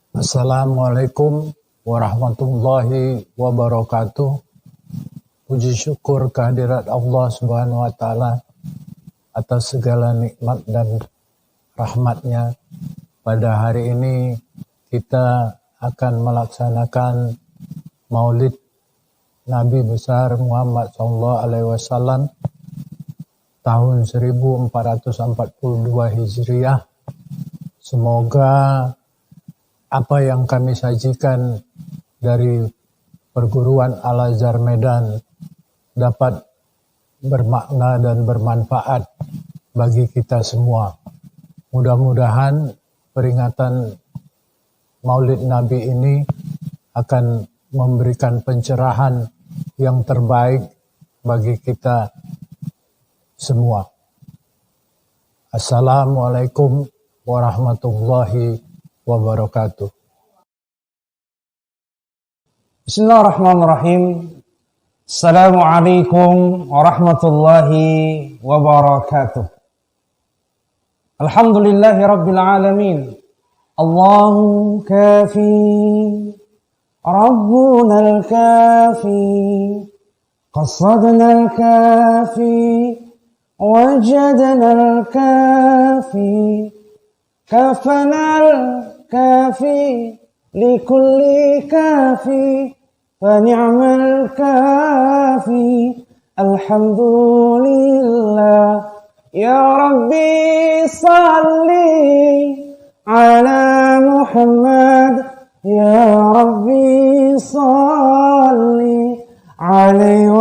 Assalamualaikum warahmatullahi wabarakatuh. Puji syukur kehadirat Allah Subhanahu wa Ta'ala atas segala nikmat dan rahmatnya. Pada hari ini kita akan melaksanakan Maulid Nabi besar Muhammad SAW tahun 1442 Hijriah. Semoga apa yang kami sajikan dari perguruan Al-Azhar Medan dapat bermakna dan bermanfaat bagi kita semua. Mudah-mudahan peringatan Maulid Nabi ini akan memberikan pencerahan yang terbaik bagi kita semua. Assalamualaikum warahmatullahi wabarakatuh. Bismillahirrahmanirrahim. Assalamualaikum warahmatullahi wabarakatuh. Alhamdulillahi rabbil alamin. Allahu kafi, Rabbuna al-kafi, qasadna al-kafi, wajadna al-kafi, kafana al-kafi, likulli kafi, fani'mal kafi, alhamdulillah. Ya Rabbi salli ala Muhammad, ya Rabbi salli alaihi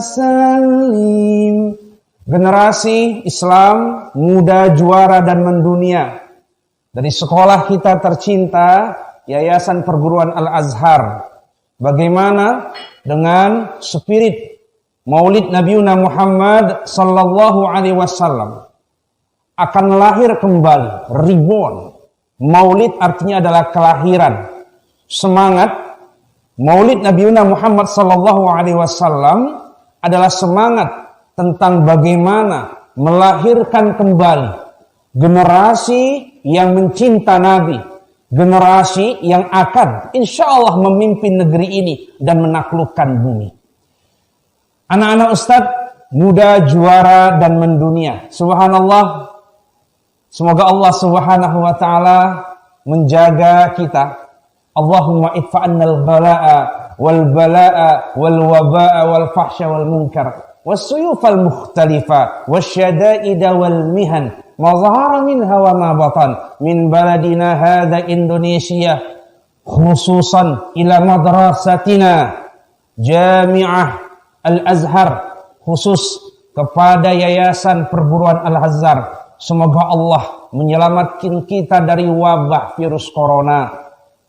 wasallim. Generasi Islam muda, juara dan mendunia. Dari sekolah kita tercinta, Yayasan Perguruan Al-Azhar. Bagaimana dengan spirit Maulid Nabiuna Muhammad sallallahu alaihi wasallam akan lahir kembali, reborn. Maulid artinya adalah kelahiran. Semangat Maulid Nabiuna Muhammad sallallahu alaihi wasallam adalah semangat tentang bagaimana melahirkan kembali generasi yang mencinta Nabi, generasi yang akan insya Allah memimpin negeri ini dan menaklukkan bumi. Anak-anak Ustadz, muda, juara dan mendunia. Subhanallah, semoga Allah Subhanahu wa Ta'ala menjaga kita. Allahumma idfa'annal bala'a wal bala'a wal waba'a wal fahsya wal munkar wassuyufal mukhtalifa wasyada'ida wal mihan ma zahara minha wa ma batan min baladina hadha Indonesia, khususan ila madrasatina Jami'ah Al-Azhar, khusus kepada Yayasan Perguruan Al-Azhar. Semoga Allah menyelamatkan kita dari wabah virus corona.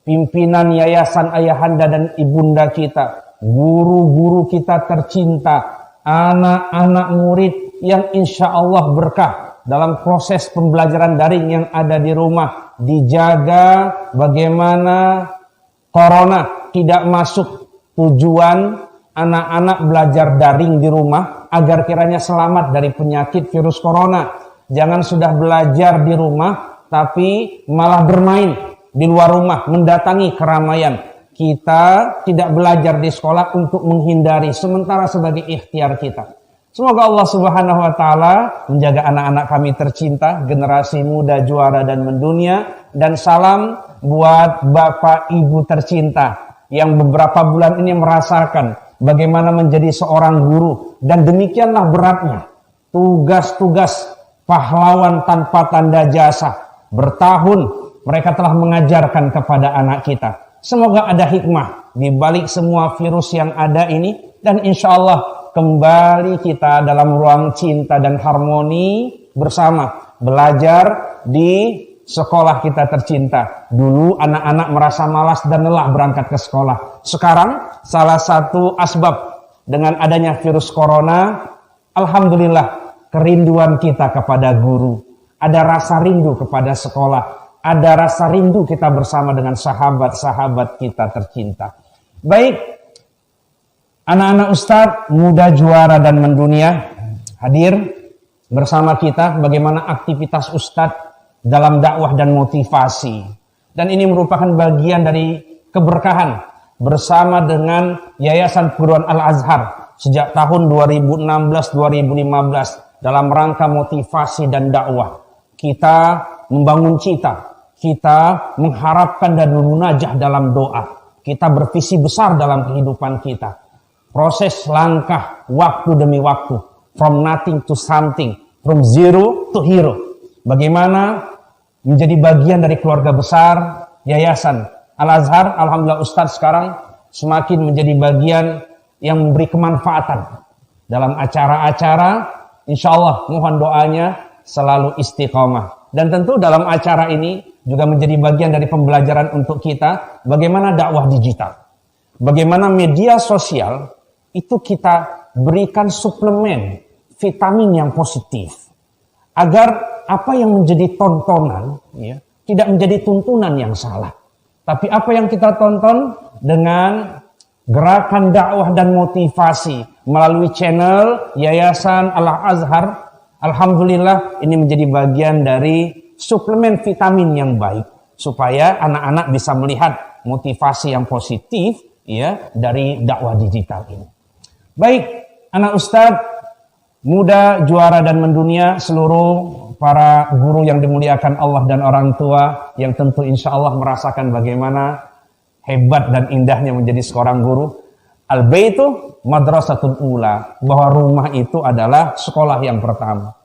Pimpinan yayasan ayahanda dan ibunda kita, guru-guru kita tercinta, anak-anak murid yang insya Allah berkah dalam proses pembelajaran daring yang ada di rumah. Dijaga bagaimana corona tidak masuk. Tujuan anak-anak belajar daring di rumah agar kiranya selamat dari penyakit virus corona. Jangan sudah belajar di rumah tapi malah bermain di luar rumah, mendatangi keramaian. Kita tidak belajar di sekolah untuk menghindari sementara sebagai ikhtiar kita. Semoga Allah Subhanahu wa Ta'ala menjaga anak-anak kami tercinta, generasi muda, juara dan mendunia. Dan salam buat Bapak Ibu tercinta yang beberapa bulan ini merasakan bagaimana menjadi seorang guru. Dan demikianlah beratnya tugas-tugas pahlawan tanpa tanda jasa. Bertahun mereka telah mengajarkan kepada anak kita. Semoga ada hikmah di balik semua virus yang ada ini. Dan insya Allah kembali kita dalam ruang cinta dan harmoni bersama. Belajar di sekolah kita tercinta. Dulu anak-anak merasa malas dan lelah berangkat ke sekolah. Sekarang salah satu asbab dengan adanya virus corona, alhamdulillah kerinduan kita kepada guru. Ada rasa rindu kepada sekolah. Ada rasa rindu kita bersama dengan sahabat-sahabat kita tercinta. Baik, anak-anak Ustadz, muda, juara dan mendunia hadir bersama kita bagaimana aktivitas Ustadz dalam dakwah dan motivasi. Dan ini merupakan bagian dari keberkahan bersama dengan Yayasan Perguruan Al-Azhar sejak tahun 2016-2015 dalam rangka motivasi dan dakwah. Kita membangun cita, kita mengharapkan dan memunajah dalam doa. Kita bervisi besar dalam kehidupan kita. Proses langkah waktu demi waktu, from nothing to something, from zero to hero. Bagaimana menjadi bagian dari keluarga besar Yayasan Al-Azhar. Alhamdulillah Ustadz sekarang semakin menjadi bagian yang memberi kemanfaatan dalam acara-acara. Insya Allah mohon doanya selalu istiqomah. Dan tentu dalam acara ini juga menjadi bagian dari pembelajaran untuk kita bagaimana dakwah digital. Bagaimana media sosial itu kita berikan suplemen vitamin yang positif. Agar apa yang menjadi tontonan ya, tidak menjadi tuntunan yang salah. Tapi apa yang kita tonton dengan gerakan dakwah dan motivasi melalui channel Yayasan Al-Azhar, alhamdulillah ini menjadi bagian dari suplemen vitamin yang baik supaya anak-anak bisa melihat motivasi yang positif ya dari dakwah digital ini. Baik, anak ustadz, muda, juara dan mendunia, seluruh para guru yang dimuliakan Allah dan orang tua yang tentu insya Allah merasakan bagaimana hebat dan indahnya menjadi seorang guru. Al-baitu madrasatul ula, bahwa rumah itu adalah sekolah yang pertama.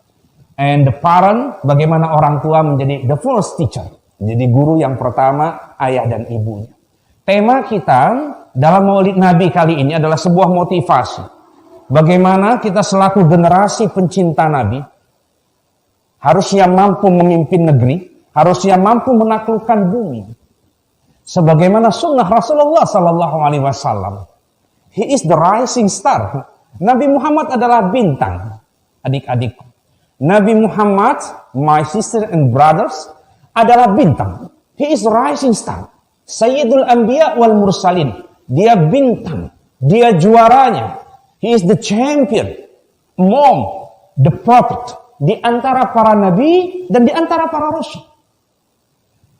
And the parent, bagaimana orang tua menjadi the first teacher, menjadi guru yang pertama, ayah dan ibunya. Tema kita dalam Maulid Nabi kali ini adalah sebuah motivasi. Bagaimana kita selaku generasi pencinta Nabi harusnya mampu memimpin negeri, harusnya mampu menaklukkan bumi. Sebagaimana sunnah Rasulullah Sallallahu Alaihi Wasallam. He is the rising star. Nabi Muhammad adalah bintang, adik-adik. Nabi Muhammad, my sister and brothers, adalah bintang. He is the rising star. Sayyidul Anbiya wal Mursalin. Dia bintang, dia juaranya. He is the champion among the prophet. Di antara para nabi dan di antara para rasul.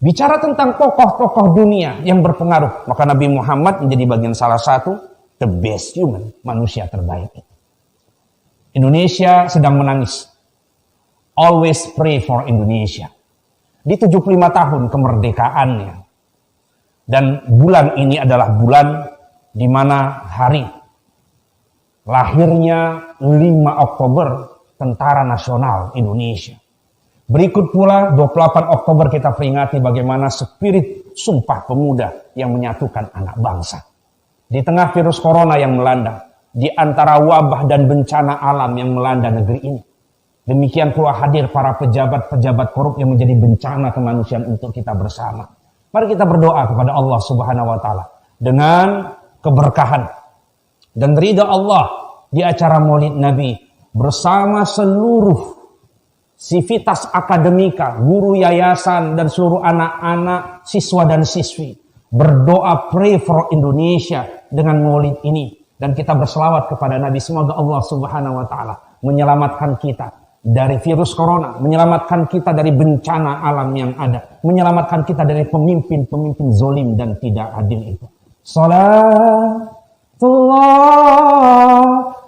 Bicara tentang tokoh-tokoh dunia yang berpengaruh, maka Nabi Muhammad menjadi bagian salah satu the best human, manusia terbaik. Indonesia sedang menangis. Always pray for Indonesia. Di 75 tahun kemerdekaannya. Dan bulan ini adalah bulan di mana hari lahirnya 5 Oktober Tentara Nasional Indonesia. Berikut pula 28 Oktober kita peringati bagaimana spirit Sumpah Pemuda yang menyatukan anak bangsa. Di tengah virus corona yang melanda, di antara wabah dan bencana alam yang melanda negeri ini. Demikian pula hadir para pejabat-pejabat korup yang menjadi bencana kemanusiaan untuk kita bersama. Mari kita berdoa kepada Allah Subhanahu wa taala dengan keberkahan dan ridha Allah di acara Maulid Nabi bersama seluruh sivitas akademika, guru yayasan dan seluruh anak-anak, siswa dan siswi berdoa pray for Indonesia dengan Maulid ini, dan kita berselawat kepada Nabi. Semoga Allah Subhanahu wa taala menyelamatkan kita dari virus corona, menyelamatkan kita dari bencana alam yang ada, menyelamatkan kita dari pemimpin-pemimpin zolim dan tidak adil itu. Salatullah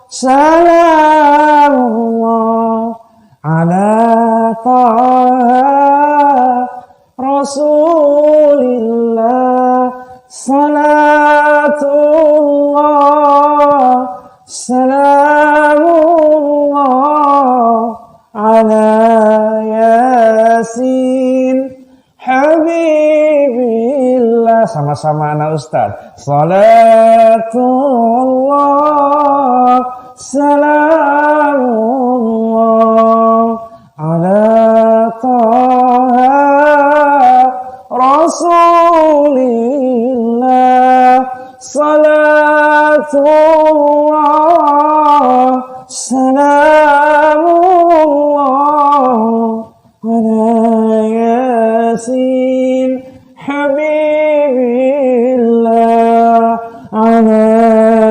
salamullah ala taha rasulillah. Salatullah salamullah ala yasin habibillah. Sama-sama anak ustaz. Salatullah salamullah ala taha rasulillah. Salatullah salamullah ala yasin habibillah ala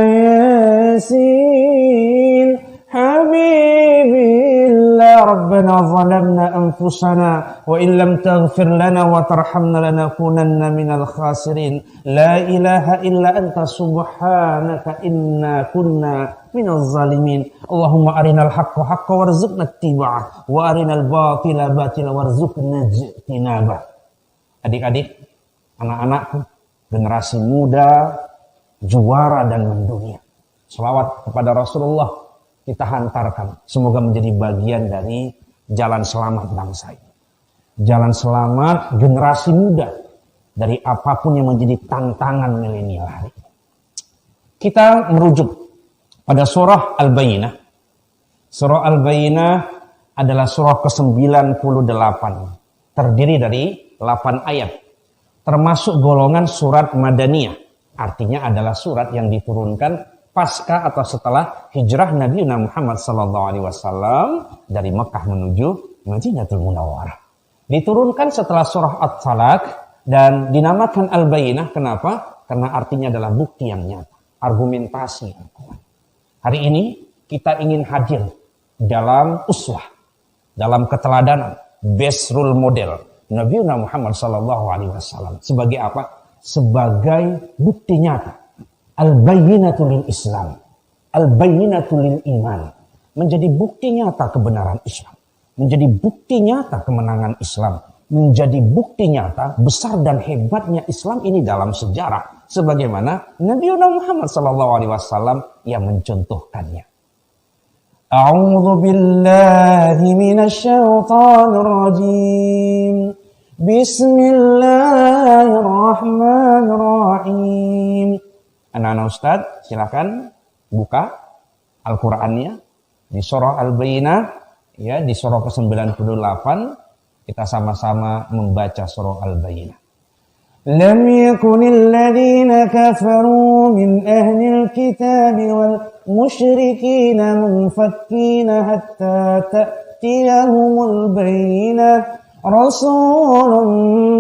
yasin habibillah. Rabbana Rabbana zalamna anfusana wa illam taghfir lana wa tarhamna lanakunanna minal khasirin. La ilaha illa anta subhanaka inna kunna minaz zalimin. Allahumma arinal haqqa haqqa warzuqna ittiba'ah wa arinal batila batila warzuqna ijtinabah. Adik-adik, anak-anakku, generasi muda, juara dan mendunia. Selawat kepada Rasulullah kita hantarkan. Semoga menjadi bagian dari jalan selamat bangsa ini. Jalan selamat generasi muda dari apapun yang menjadi tantangan milenial hari ini. Kita merujuk pada surah Al-Bayyinah. Surah Al-Bayyinah adalah surah ke-98. Terdiri dari 8 ayat. Termasuk golongan surat Madaniyah. Artinya adalah surat yang diturunkan pasca atau setelah hijrah Nabi Muhammad SAW dari Mekah menuju Madinatul Munawwarah. Diturunkan setelah surah At-Talaq dan dinamakan Al-Bayyinah. Kenapa? Karena artinya adalah bukti yang nyata, argumentasi yang kuat. Hari ini kita ingin hadir dalam uswah, dalam keteladanan, best role model Nabi Muhammad SAW. Sebagai apa? Sebagai bukti nyata. Al-bayyinatu lil Islam, al-bayyinatu lil iman. Menjadi bukti nyata kebenaran Islam. Menjadi bukti nyata kemenangan Islam. Menjadi bukti nyata besar dan hebatnya Islam ini dalam sejarah. Sebagaimana Nabi Muhammad SAW yang mencontohkannya. A'udzu billahi minasy syaithanir rajim. Bismillahirrahmanirrahim. Anak-anak Ustadz, silakan buka Al-Qur'annya di surah Al-Bayyinah, ya, di surah ke-98. Kita sama-sama membaca surah Al-Bayyinah. Lam yakunil ladzina kafaru min ahlil kitab wal musyrikin munfakkin hatta ta'tiyahumul bayyinah. رسول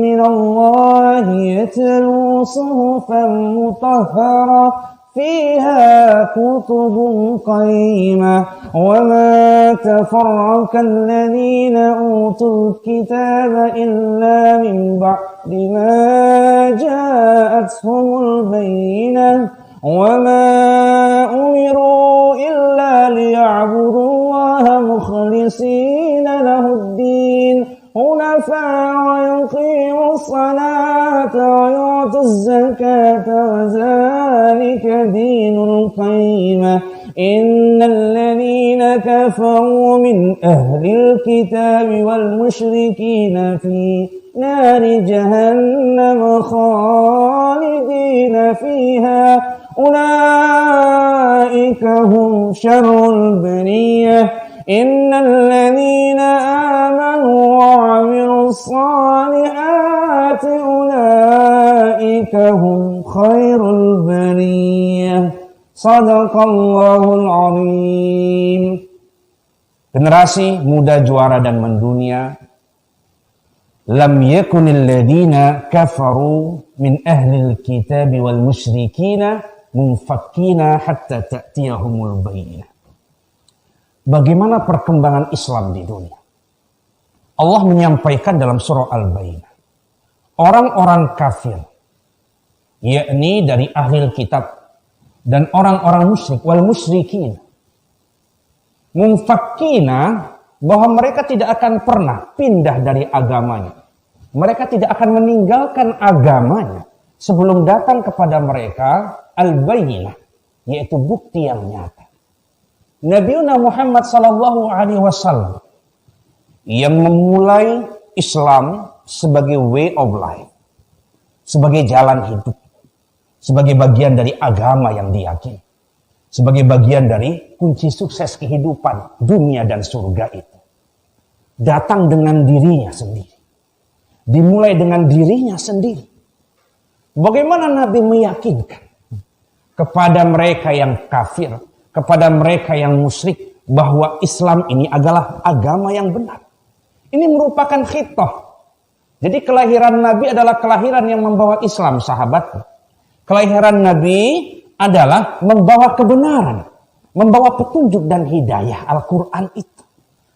من الله يتلو صحفا مطهرة فيها كتب قيمة وما تفرق الذين أوتوا الكتاب إلا من بعد ما جاءتهم البينة وما أمروا إلا ليعبدوا الله مخلصين له الدين حنفاء ويقيموا الصلاة ويؤتوا الزكاة وذلك دين القيمة إن الذين كفروا من أهل الكتاب والمشركين في نار جهنم خالدين فيها أولئك هم شر البرية إن الذين آمنوا وعملوا الصالحات أولئك هم خير البرية صدق Allahul Azim. Generasi muda juara dan mendunia. Lam yakunil ladina kafaru min ahlil kitab wal musyrikina munfakkina hatta ta'tiyahumul bayyinah. Bagaimana perkembangan Islam di dunia? Allah menyampaikan dalam surah Al-Bayyinah. Orang-orang kafir, yakni dari ahli kitab dan orang-orang musyrik, wal musyrikin, munfakkina, bahwa mereka tidak akan pernah pindah dari agamanya. Mereka tidak akan meninggalkan agamanya sebelum datang kepada mereka Al-Bayyinah, yaitu bukti yang nyata. Nabi Muhammad SAW yang memulai Islam sebagai way of life, sebagai jalan hidup, sebagai bagian dari agama yang diyakini, sebagai bagian dari kunci sukses kehidupan dunia dan surga itu. Datang dengan dirinya sendiri, dimulai dengan dirinya sendiri. Bagaimana Nabi meyakinkan kepada mereka yang kafir, kepada mereka yang musyrik, bahwa Islam ini adalah agama yang benar. Ini merupakan khitah. Jadi kelahiran Nabi adalah kelahiran yang membawa Islam, sahabat. Kelahiran Nabi adalah membawa kebenaran, membawa petunjuk dan hidayah Al-Quran itu.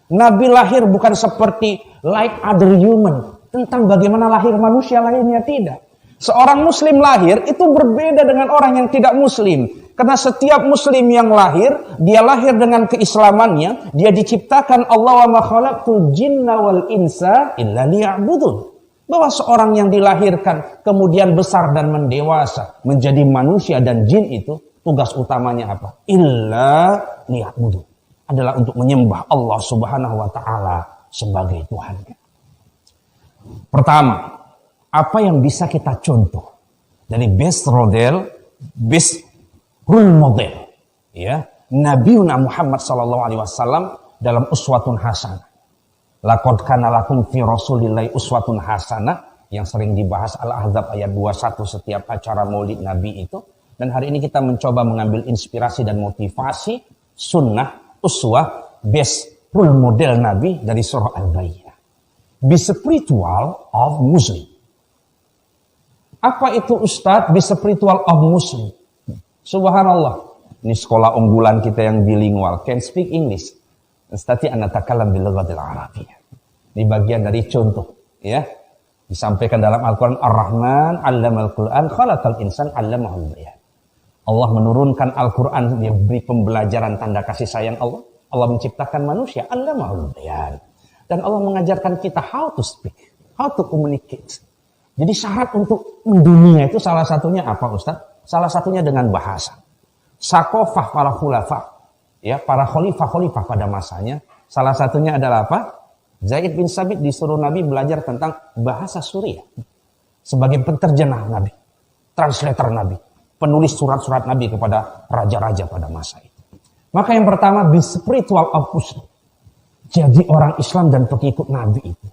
Nabi lahir bukan seperti like other human. Tentang bagaimana lahir manusia lainnya, tidak. Seorang muslim lahir itu berbeda dengan orang yang tidak muslim. Karena setiap muslim yang lahir, dia lahir dengan keislamannya. Dia diciptakan Allah wa ma khalaqtul jinna wal insa illa liya'budun. Bahwa seorang yang dilahirkan kemudian besar dan mendewasa menjadi manusia dan jin itu tugas utamanya apa? Illa liya'budun. Adalah untuk menyembah Allah Subhanahu wa taala sebagai Tuhan. Pertama, apa yang bisa kita contoh dari best role model, ya, Nabiuna Muhammad sallallahu alaihi wasallam dalam uswatun hasanah. Laqad kana lakum fi Rasulillahi uswatun hasanah yang sering dibahas Al-Ahzab ayat 21 setiap acara Maulid Nabi itu. Dan hari ini kita mencoba mengambil inspirasi dan motivasi sunnah uswah best role model Nabi dari surah Al-Bayyinah. Be spiritual of Muslim. Apa itu Ustadz? Be spiritual of Muslim. Subhanallah. Ini sekolah unggulan kita yang bilingual. Can speak English. Nastati an natakalam bil lughatil arabiyyah. Ini bagian dari contoh, ya. Disampaikan dalam Al-Qur'an, Ar-Rahman 'allamal Qur'an khalaqal insan 'allamahul bayan. Allah menurunkan Al-Qur'an, dia beri pembelajaran tanda kasih sayang Allah. Allah menciptakan manusia 'allamahul bayan. Dan Allah mengajarkan kita how to speak, how to communicate. Jadi syarat untuk mendunia itu salah satunya apa, Ustaz? Salah satunya dengan bahasa. Sakofah para khulafa, ya, para khalifah-khalifah pada masanya. Salah satunya adalah apa? Zaid bin Sabit disuruh Nabi belajar tentang bahasa Suriah. Sebagai penterjemah Nabi, translator Nabi, penulis surat-surat Nabi kepada raja-raja pada masa itu. Maka yang pertama, be spiritual of Muslim. Jadi orang Islam dan pengikut Nabi itu,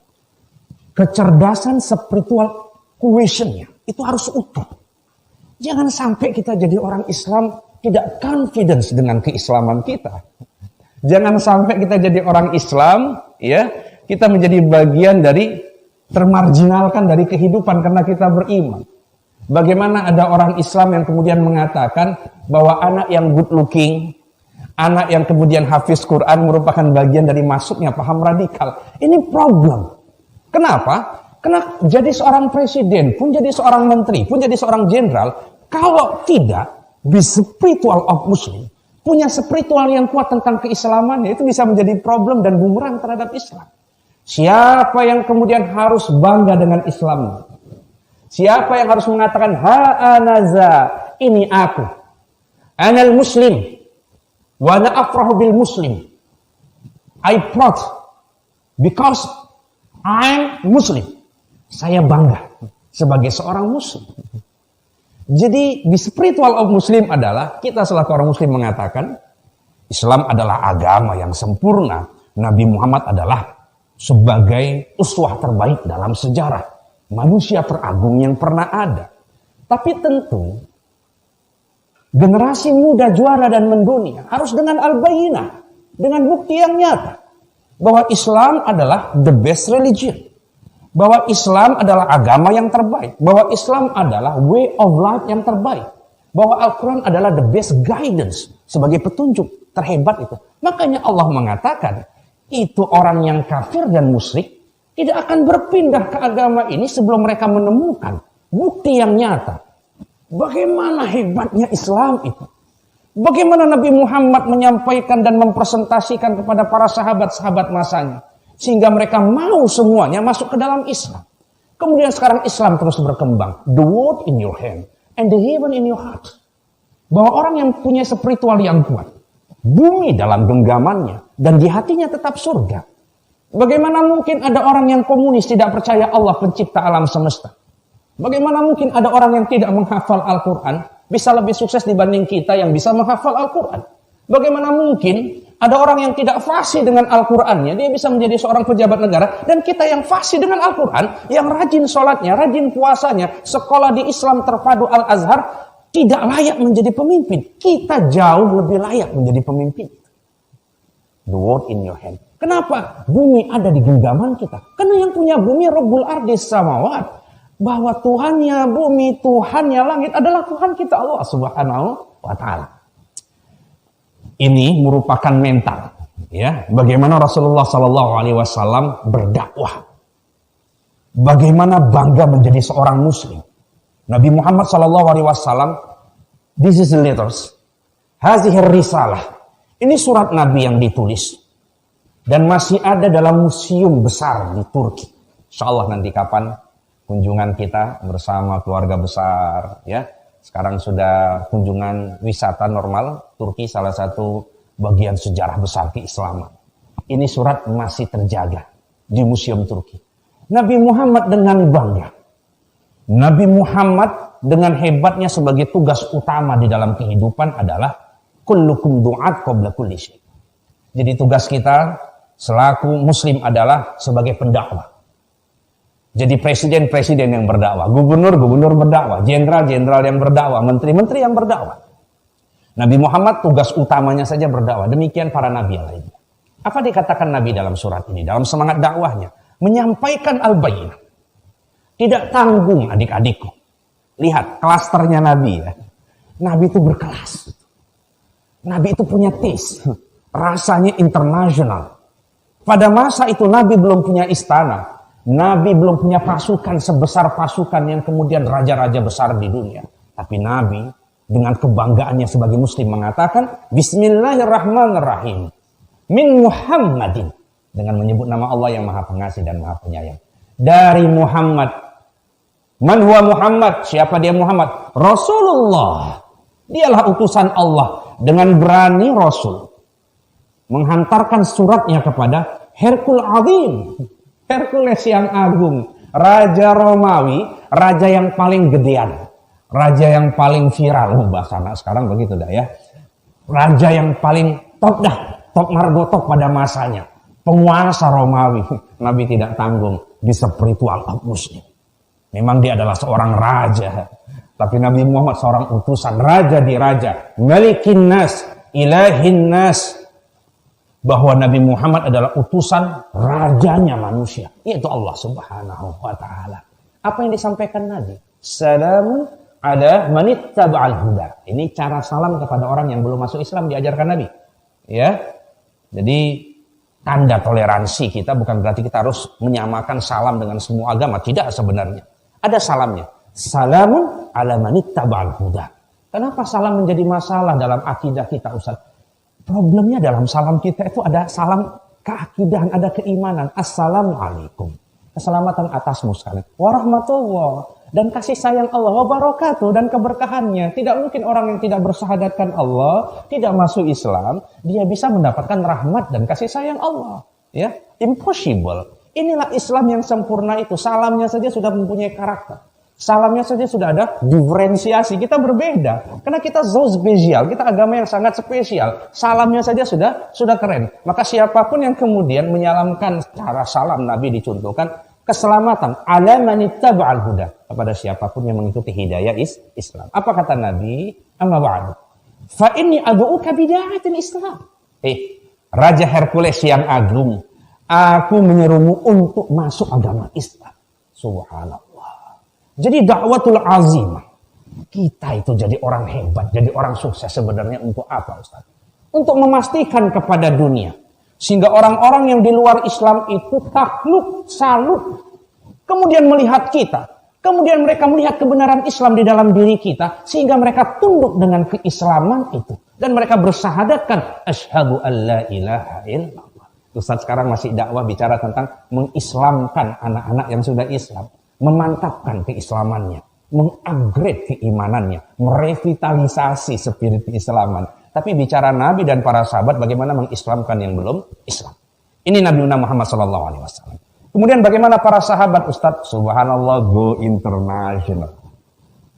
kecerdasan spiritual questionnya itu harus utuh. Jangan sampai kita jadi orang Islam tidak confidence dengan keislaman kita. Jangan sampai kita jadi orang Islam, ya, kita menjadi bagian dari termarginalkan dari kehidupan karena kita beriman. Bagaimana ada orang Islam yang kemudian mengatakan bahwa anak yang good looking, anak yang kemudian hafiz Quran merupakan bagian dari masuknya paham radikal. Ini problem. Kenapa? Karena jadi seorang presiden pun, jadi seorang menteri pun, jadi seorang jenderal, kalau tidak be spiritual of Muslim, punya spiritual yang kuat tentang keislamannya, itu bisa menjadi problem dan bumerang terhadap Islam. Siapa yang kemudian harus bangga dengan Islam? Siapa yang harus mengatakan ha'anaza, ini aku, anal muslim, wa ana afrahu bil muslim. I proud because I'm Muslim. Saya bangga sebagai seorang Muslim. Jadi di spiritual of Muslim adalah kita selaku orang Muslim mengatakan Islam adalah agama yang sempurna. Nabi Muhammad adalah sebagai uswah terbaik dalam sejarah, manusia teragung yang pernah ada. Tapi tentu generasi muda juara dan mendunia harus dengan al-bayyinah, dengan bukti yang nyata bahwa Islam adalah the best religion, bahwa Islam adalah agama yang terbaik, bahwa Islam adalah way of life yang terbaik, bahwa Al-Quran adalah the best guidance sebagai petunjuk terhebat itu. Makanya Allah mengatakan itu orang yang kafir dan musyrik tidak akan berpindah ke agama ini sebelum mereka menemukan bukti yang nyata. Bagaimana hebatnya Islam itu? Bagaimana Nabi Muhammad menyampaikan dan mempresentasikan kepada para sahabat-sahabat masanya, sehingga mereka mau semuanya masuk ke dalam Islam. Kemudian sekarang Islam terus berkembang. The world in your hand and the heaven in your heart. Bahwa orang yang punya spiritual yang kuat, bumi dalam genggamannya, dan di hatinya tetap surga. Bagaimana mungkin ada orang yang komunis tidak percaya Allah pencipta alam semesta? Bagaimana mungkin ada orang yang tidak menghafal Al-Quran bisa lebih sukses dibanding kita yang bisa menghafal Al-Quran? Bagaimana mungkin ada orang yang tidak fasih dengan Al-Qurannya, dia bisa menjadi seorang pejabat negara, dan kita yang fasih dengan Al-Quran, yang rajin sholatnya, rajin puasanya, sekolah di Islam terpadu Al-Azhar, tidak layak menjadi pemimpin. Kita jauh lebih layak menjadi pemimpin. The world in your hand. Kenapa? Bumi ada di genggaman kita. Karena yang punya bumi Rabbul Ardis Samawat. Bahwa Tuhannya bumi, Tuhannya langit adalah Tuhan kita Allah Subhanahu wa ta'ala. Ini merupakan mental. Ya, bagaimana Rasulullah Shallallahu Alaihi Wasallam berdakwah, bagaimana bangga menjadi seorang Muslim. Nabi Muhammad Shallallahu Alaihi Wasallam, this is the letters, hazihir risalah. Ini surat Nabi yang ditulis dan masih ada dalam museum besar di Turki. Insya Allah nanti kapan kunjungan kita bersama keluarga besar, ya. Sekarang sudah kunjungan wisata normal. Turki salah satu bagian sejarah besar keislaman. Ini surat masih terjaga di museum Turki. Nabi Muhammad dengan bangga. Nabi Muhammad dengan hebatnya sebagai tugas utama di dalam kehidupan adalah kullukum du'at qabla kulli syai. Jadi tugas kita selaku muslim adalah sebagai pendakwah. Jadi presiden-presiden yang berdakwah, gubernur-gubernur berdakwah, jenderal-jenderal yang berdakwah, menteri-menteri yang berdakwah. Nabi Muhammad tugas utamanya saja berdakwah. Demikian para nabi yang lainnya. Apa dikatakan Nabi dalam surat ini? Dalam semangat dakwahnya. Menyampaikan al-bayyinah. Tidak tanggung adik-adikku. Lihat klasternya Nabi ya. Nabi itu berkelas. Nabi itu punya taste. Rasanya internasional. Pada masa itu Nabi belum punya istana. Nabi belum punya pasukan sebesar pasukan yang kemudian raja-raja besar di dunia. Tapi Nabi dengan kebanggaannya sebagai muslim mengatakan Bismillahirrahmanirrahim min Muhammadin, dengan menyebut nama Allah yang maha pengasih dan maha penyayang. Dari Muhammad. Man huwa Muhammad? Siapa dia Muhammad? Rasulullah. Dialah utusan Allah. Dengan berani Rasul menghantarkan suratnya kepada Herkul Azim, Hercules yang agung, Raja Romawi, raja yang paling gedean, raja yang paling viral, bahasa anak sekarang begitu dah ya. Raja yang paling top dah, top margotok pada masanya, penguasa Romawi. Nabi tidak tanggung di spiritual muslim. Memang dia adalah seorang raja, tapi Nabi Muhammad seorang utusan, raja di raja, malikin nas, ilahin nas. Bahwa Nabi Muhammad adalah utusan rajanya manusia, yaitu Allah Subhanahu wa Ta'ala. Apa yang disampaikan Nabi? Salamun ala manittaba'al huda. Ini cara salam kepada orang yang belum masuk Islam diajarkan Nabi. Ya, jadi tanda toleransi kita bukan berarti kita harus menyamakan salam dengan semua agama. Tidak sebenarnya. Ada salamnya. Salamun ala manittaba'al huda. Kenapa salam menjadi masalah dalam akidah kita, Ustaz? Problemnya dalam salam kita itu ada salam keakidahan, ada keimanan. Assalamualaikum. Keselamatan atasmu sekalian. Warahmatullah. Dan kasih sayang Allah. Wabarakatuh. Dan keberkahannya. Tidak mungkin orang yang tidak bersyahadatkan Allah, tidak masuk Islam, dia bisa mendapatkan rahmat dan kasih sayang Allah. Ya, impossible. Inilah Islam yang sempurna itu. Salamnya saja sudah mempunyai karakter. Salamnya saja sudah ada diferensiasi. Kita berbeda. Karena kita so spesial. Kita agama yang sangat spesial. Salamnya saja sudah keren. Maka siapapun yang kemudian menyalamkan cara salam Nabi dicontohkan keselamatan. Ala manittaba'al huda. Kepada siapapun yang mengikuti hidayah Islam. Apa kata Nabi? Amma ba'du. Fa inni adu'uka bida'atil Islam. Raja Hercules yang agung. Aku menyerumu untuk masuk agama Islam. Subhanallah. Jadi dakwatul azimah. Kita itu jadi orang hebat, jadi orang sukses sebenarnya untuk apa, Ustaz? Untuk memastikan kepada dunia. Sehingga orang-orang yang di luar Islam itu takluk, salut. Kemudian melihat kita. Kemudian mereka melihat kebenaran Islam di dalam diri kita. Sehingga mereka tunduk dengan keislaman itu. Dan mereka bersyahadatkan. Asyhadu an la ilaha illallah. Ustaz sekarang masih dakwah bicara tentang mengislamkan anak-anak yang sudah Islam. Memantapkan keislamannya, mengupgrade keimanannya, merevitalisasi spirit keislaman. Tapi bicara Nabi dan para sahabat bagaimana mengislamkan yang belum Islam. Ini Nabi Muhammad SAW. Kemudian bagaimana para sahabat, Ustadz? Subhanallah, go international.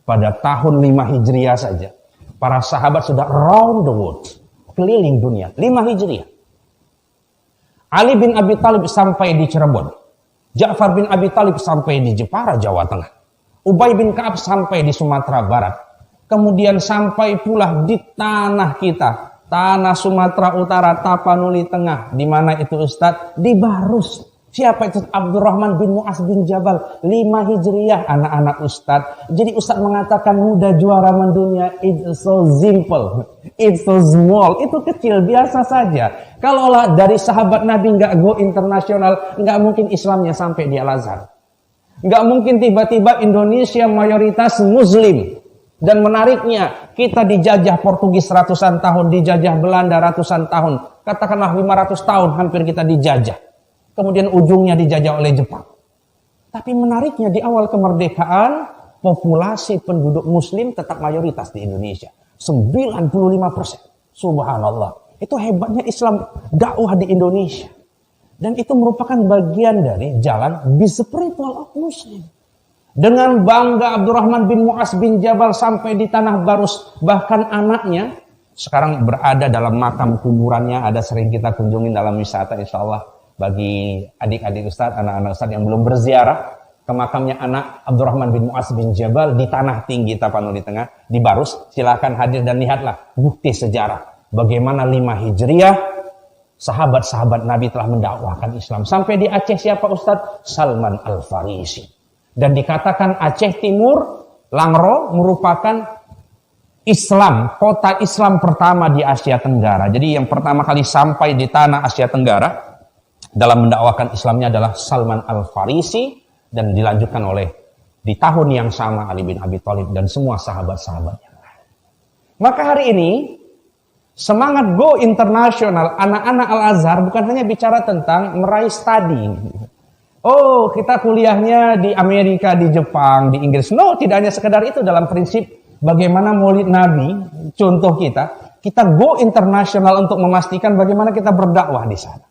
Pada tahun 5 Hijriah saja, para sahabat sudah around the world, keliling dunia. 5 Hijriah. Ali bin Abi Thalib sampai di Cirebon. Ja'far bin Abi Thalib sampai di Jepara, Jawa Tengah. Ubay bin Ka'ab sampai di Sumatera Barat. Kemudian sampai pula di tanah kita. Tanah Sumatera Utara, Tapanuli Tengah. Di mana itu Ustadz? Di Barus. Siapa itu? Abdurrahman bin Mu'az bin Jabal, 5 Hijriyah, anak-anak Ustadz. Jadi Ustadz mengatakan muda juara mendunia, it's so simple, it's so small, itu kecil, biasa saja. Kalaulah dari sahabat Nabi nggak go internasional, nggak mungkin Islamnya sampai di Al-Azhar. Nggak mungkin tiba-tiba Indonesia mayoritas Muslim. Dan menariknya, kita dijajah Portugis ratusan tahun, dijajah Belanda ratusan tahun. Katakanlah 500 tahun hampir kita dijajah. Kemudian ujungnya dijajah oleh Jepang. Tapi menariknya di awal kemerdekaan, populasi penduduk Muslim tetap mayoritas di Indonesia. 95%. Subhanallah. Itu hebatnya Islam dakwah di Indonesia. Dan itu merupakan bagian dari jalan be spiritual of Muslim. Dengan bangga Abdurrahman bin Mu'az bin Jabal sampai di Tanah Barus. Bahkan anaknya sekarang berada dalam makam kuburannya. Ada sering kita kunjungin dalam wisata insya Allah. Bagi adik-adik Ustadz, anak-anak Ustadz yang belum berziarah ke makamnya anak Abdurrahman bin Mu'az bin Jabal di Tanah Tinggi Tapanuli Tengah, di Barus. Silakan hadir dan lihatlah bukti sejarah. Bagaimana 5 Hijriyah sahabat-sahabat Nabi telah mendakwahkan Islam. Sampai di Aceh siapa Ustadz? Salman Al-Farisi. Dan dikatakan Aceh Timur, Langro merupakan Islam, kota Islam pertama di Asia Tenggara. Jadi yang pertama kali sampai di tanah Asia Tenggara dalam mendakwakan Islamnya adalah Salman Al-Farisi. Dan dilanjutkan oleh di tahun yang sama Ali bin Abi Thalib dan semua sahabat-sahabatnya. Maka hari ini semangat go internasional anak-anak Al-Azhar bukan hanya bicara tentang meraih studi. Oh, kita kuliahnya di Amerika, di Jepang, di Inggris. No, tidak hanya sekedar itu dalam prinsip bagaimana Maulid Nabi, contoh kita go internasional untuk memastikan bagaimana kita berdakwah di sana.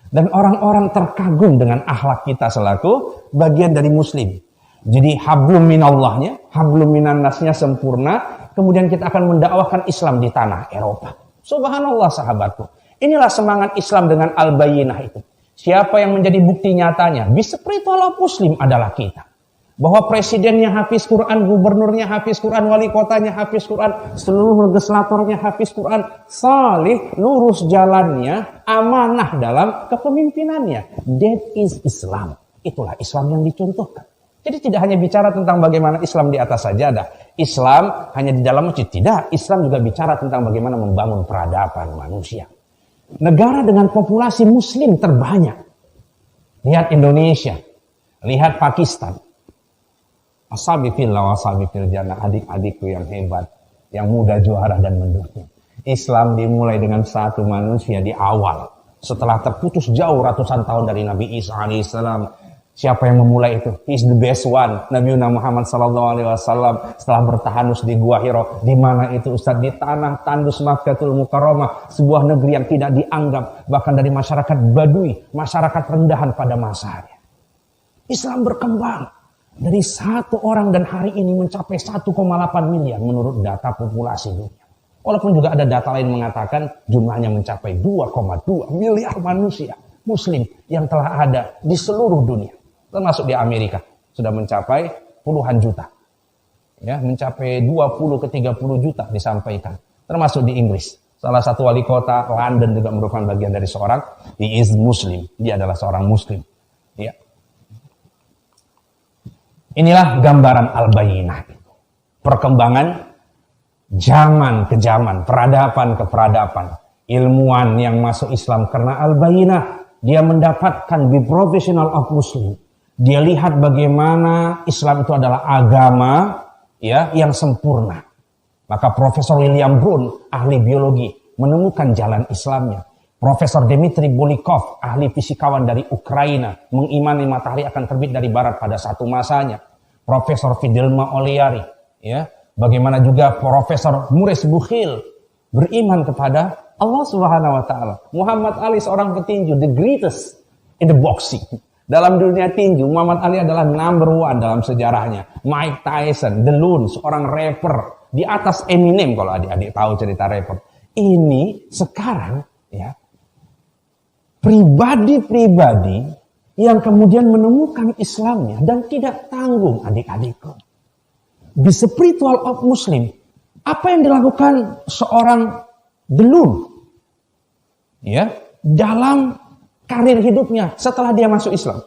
Dan orang-orang terkagum dengan akhlak kita selaku bagian dari Muslim. Jadi hablum minallahnya, hablum minannasnya sempurna, kemudian kita akan mendakwahkan Islam di tanah Eropa. Subhanallah sahabatku. Inilah semangat Islam dengan al-bayyinah itu. Siapa yang menjadi bukti nyatanya? Spiritual Muslim adalah kita. Bahwa presidennya hafiz Quran, gubernurnya hafiz Quran, wali kotanya hafiz Quran, seluruh legislatornya hafiz Quran, salih, lurus jalannya, amanah dalam kepemimpinannya. That is Islam. Itulah Islam yang dicontohkan. Jadi tidak hanya bicara tentang bagaimana Islam di atas sajadah. Islam hanya di dalam masjid. Tidak. Islam juga bicara tentang bagaimana membangun peradaban manusia. Negara dengan populasi Muslim terbanyak. Lihat Indonesia. Lihat Pakistan. Ashabi fillah wa ashabi fil jannah. Adik-adikku yang hebat. Yang muda juara dan mendukung. Islam dimulai dengan satu manusia di awal. Setelah terputus jauh ratusan tahun dari Nabi Isa alaihissalam. Siapa yang memulai itu? He's the best one. Nabi Muhammad SAW setelah bertahanus di Gua Hiro. Di mana itu Ustaz? Di tanah tandus Makkatul Mukarramah. Sebuah negeri yang tidak dianggap. Bahkan dari masyarakat Badui. Masyarakat rendahan pada masanya. Islam berkembang. Dari 1 orang dan hari ini mencapai 1,8 miliar menurut data populasi dunia. Walaupun juga ada data lain mengatakan jumlahnya mencapai 2,2 miliar manusia Muslim yang telah ada di seluruh dunia. Termasuk di Amerika sudah mencapai puluhan juta, ya mencapai 20 ke 30 juta disampaikan. Termasuk di Inggris, salah satu wali kota London juga merupakan bagian dari seorang he is Muslim, dia adalah seorang Muslim. Ya. Inilah gambaran al-bayyinah, perkembangan zaman ke zaman, peradaban ke peradaban, ilmuwan yang masuk Islam karena al-bayyinah dia mendapatkan be professional of Muslim. Dia lihat bagaimana Islam itu adalah agama ya yang sempurna. Maka Profesor William Brown, ahli biologi, menemukan jalan Islamnya. Profesor Dmitry Bolikov, ahli fisikawan dari Ukraina, mengimani matahari akan terbit dari barat pada satu masanya. Profesor Fidelma Oliari, ya, bagaimana juga Profesor Maurice Buchil beriman kepada Allah Subhanahu wa taala. Muhammad Ali seorang petinju, the greatest in the boxing. Dalam dunia tinju, Muhammad Ali adalah number 1 dalam sejarahnya. Mike Tyson, The Loon, seorang rapper. Di atas Eminem, kalau adik-adik tahu cerita rapper. Ini sekarang, ya, pribadi-pribadi yang kemudian menemukan Islamnya dan tidak tanggung adik-adikku. The spiritual of Muslim. Apa yang dilakukan seorang The Loon? Ya, dalam karir hidupnya setelah dia masuk Islam?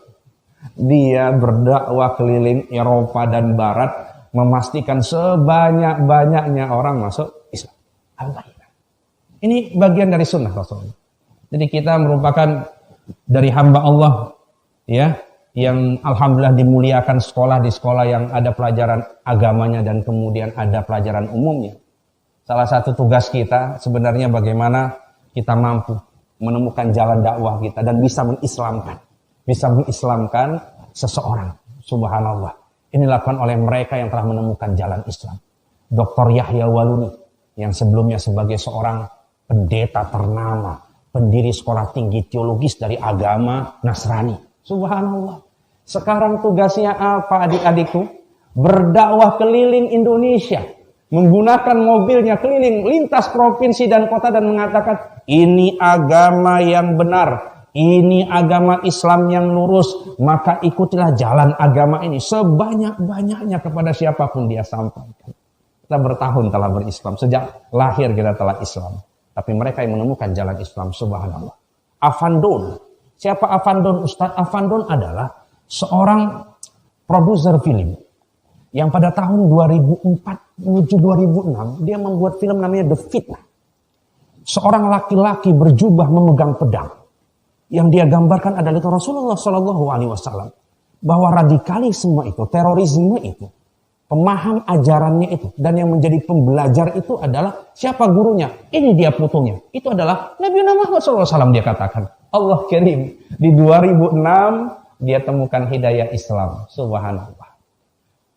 Dia berdakwah keliling Eropa dan Barat, memastikan sebanyak-banyaknya orang masuk Islam. Al-Bayyinah. Ini bagian dari sunnah Rasulullah. Jadi kita merupakan dari hamba Allah, ya, yang alhamdulillah dimuliakan sekolah di sekolah yang ada pelajaran agamanya dan kemudian ada pelajaran umumnya. Salah satu tugas kita sebenarnya bagaimana kita mampu menemukan jalan dakwah kita dan bisa mengislamkan seseorang. Subhanallah. Ini dilakukan oleh mereka yang telah menemukan jalan Islam. Dr. Yahya Waluni yang sebelumnya sebagai seorang pendeta ternama, pendiri sekolah tinggi teologis dari agama Nasrani. Subhanallah. Sekarang tugasnya apa adik-adikku? Berdakwah keliling Indonesia. Menggunakan mobilnya keliling lintas provinsi dan kota dan mengatakan, ini agama yang benar. Ini agama Islam yang lurus. Maka ikutilah jalan agama ini sebanyak-banyaknya kepada siapapun dia sampaikan. Kita bertahun telah berislam. Sejak lahir kita telah Islam. Tapi mereka yang menemukan jalan Islam, subhanallah. Afandon. Siapa Afandon, Ustadz? Afandon adalah seorang produser film yang pada tahun 2004 menuju 2006 dia membuat film namanya The Fitnah. Seorang laki-laki berjubah memegang pedang. Yang dia gambarkan adalah itu Rasulullah Shallallahu Alaihi Wasallam, bahwa radikalisme itu, terorisme itu, pemaham ajarannya itu, dan yang menjadi pembelajar itu adalah siapa gurunya? Ini dia putunya. Itu adalah Nabi Muhammad SAW. Dia katakan, Allah Karim, di 2006 dia temukan hidayah Islam. Subhanallah.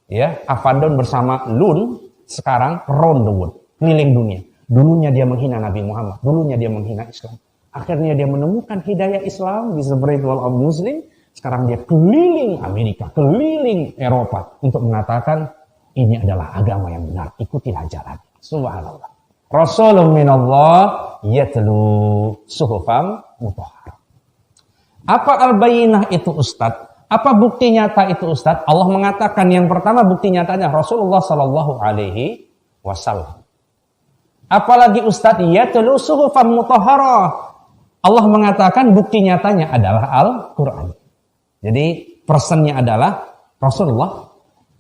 Ya, Afandon bersama Lun sekarang round the world, keliling dunia. Dulunya dia menghina Nabi Muhammad, dulunya dia menghina Islam. Akhirnya dia menemukan hidayah Islam di spiritual of Muslim. Sekarang dia keliling Amerika, keliling Eropa untuk mengatakan ini adalah agama yang benar. Ikutilah jalan. Subhanallah. Rasulun minallah yatlu suhufam mutahharah. Apa al-bayyinah itu Ustadz? Apa bukti nyata itu Ustadz? Allah mengatakan yang pertama bukti nyatanya Rasulullah Sallallahu Alaihi Wasallam. Apalagi Ustadz? Yatlu suhufam mutahharah. Allah mengatakan bukti nyatanya adalah Al-Quran. Jadi personnya adalah Rasulullah.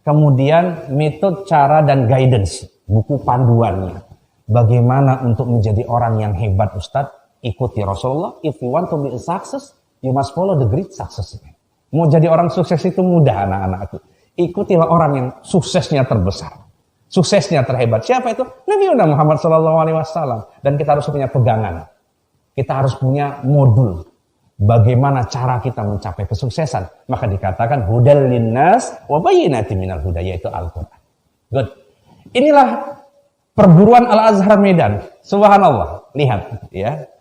Kemudian metode, cara, dan guidance. Buku panduannya. Bagaimana untuk menjadi orang yang hebat Ustadz? Ikuti Rasulullah. If you want to be a success, you must follow the great success. Mau jadi orang sukses itu mudah anak-anakku. Ikutilah orang yang suksesnya terbesar. Suksesnya terhebat. Siapa itu? Nabi Muhammad SAW. Dan kita harus punya pegangan. Kita harus punya modul. Bagaimana cara kita mencapai kesuksesan. Maka dikatakan hudal linnas wa bayyinatin minal huda, yaitu Al-Quran. Good. Inilah perguruan Al-Azhar Medan. Subhanallah. Lihat ya.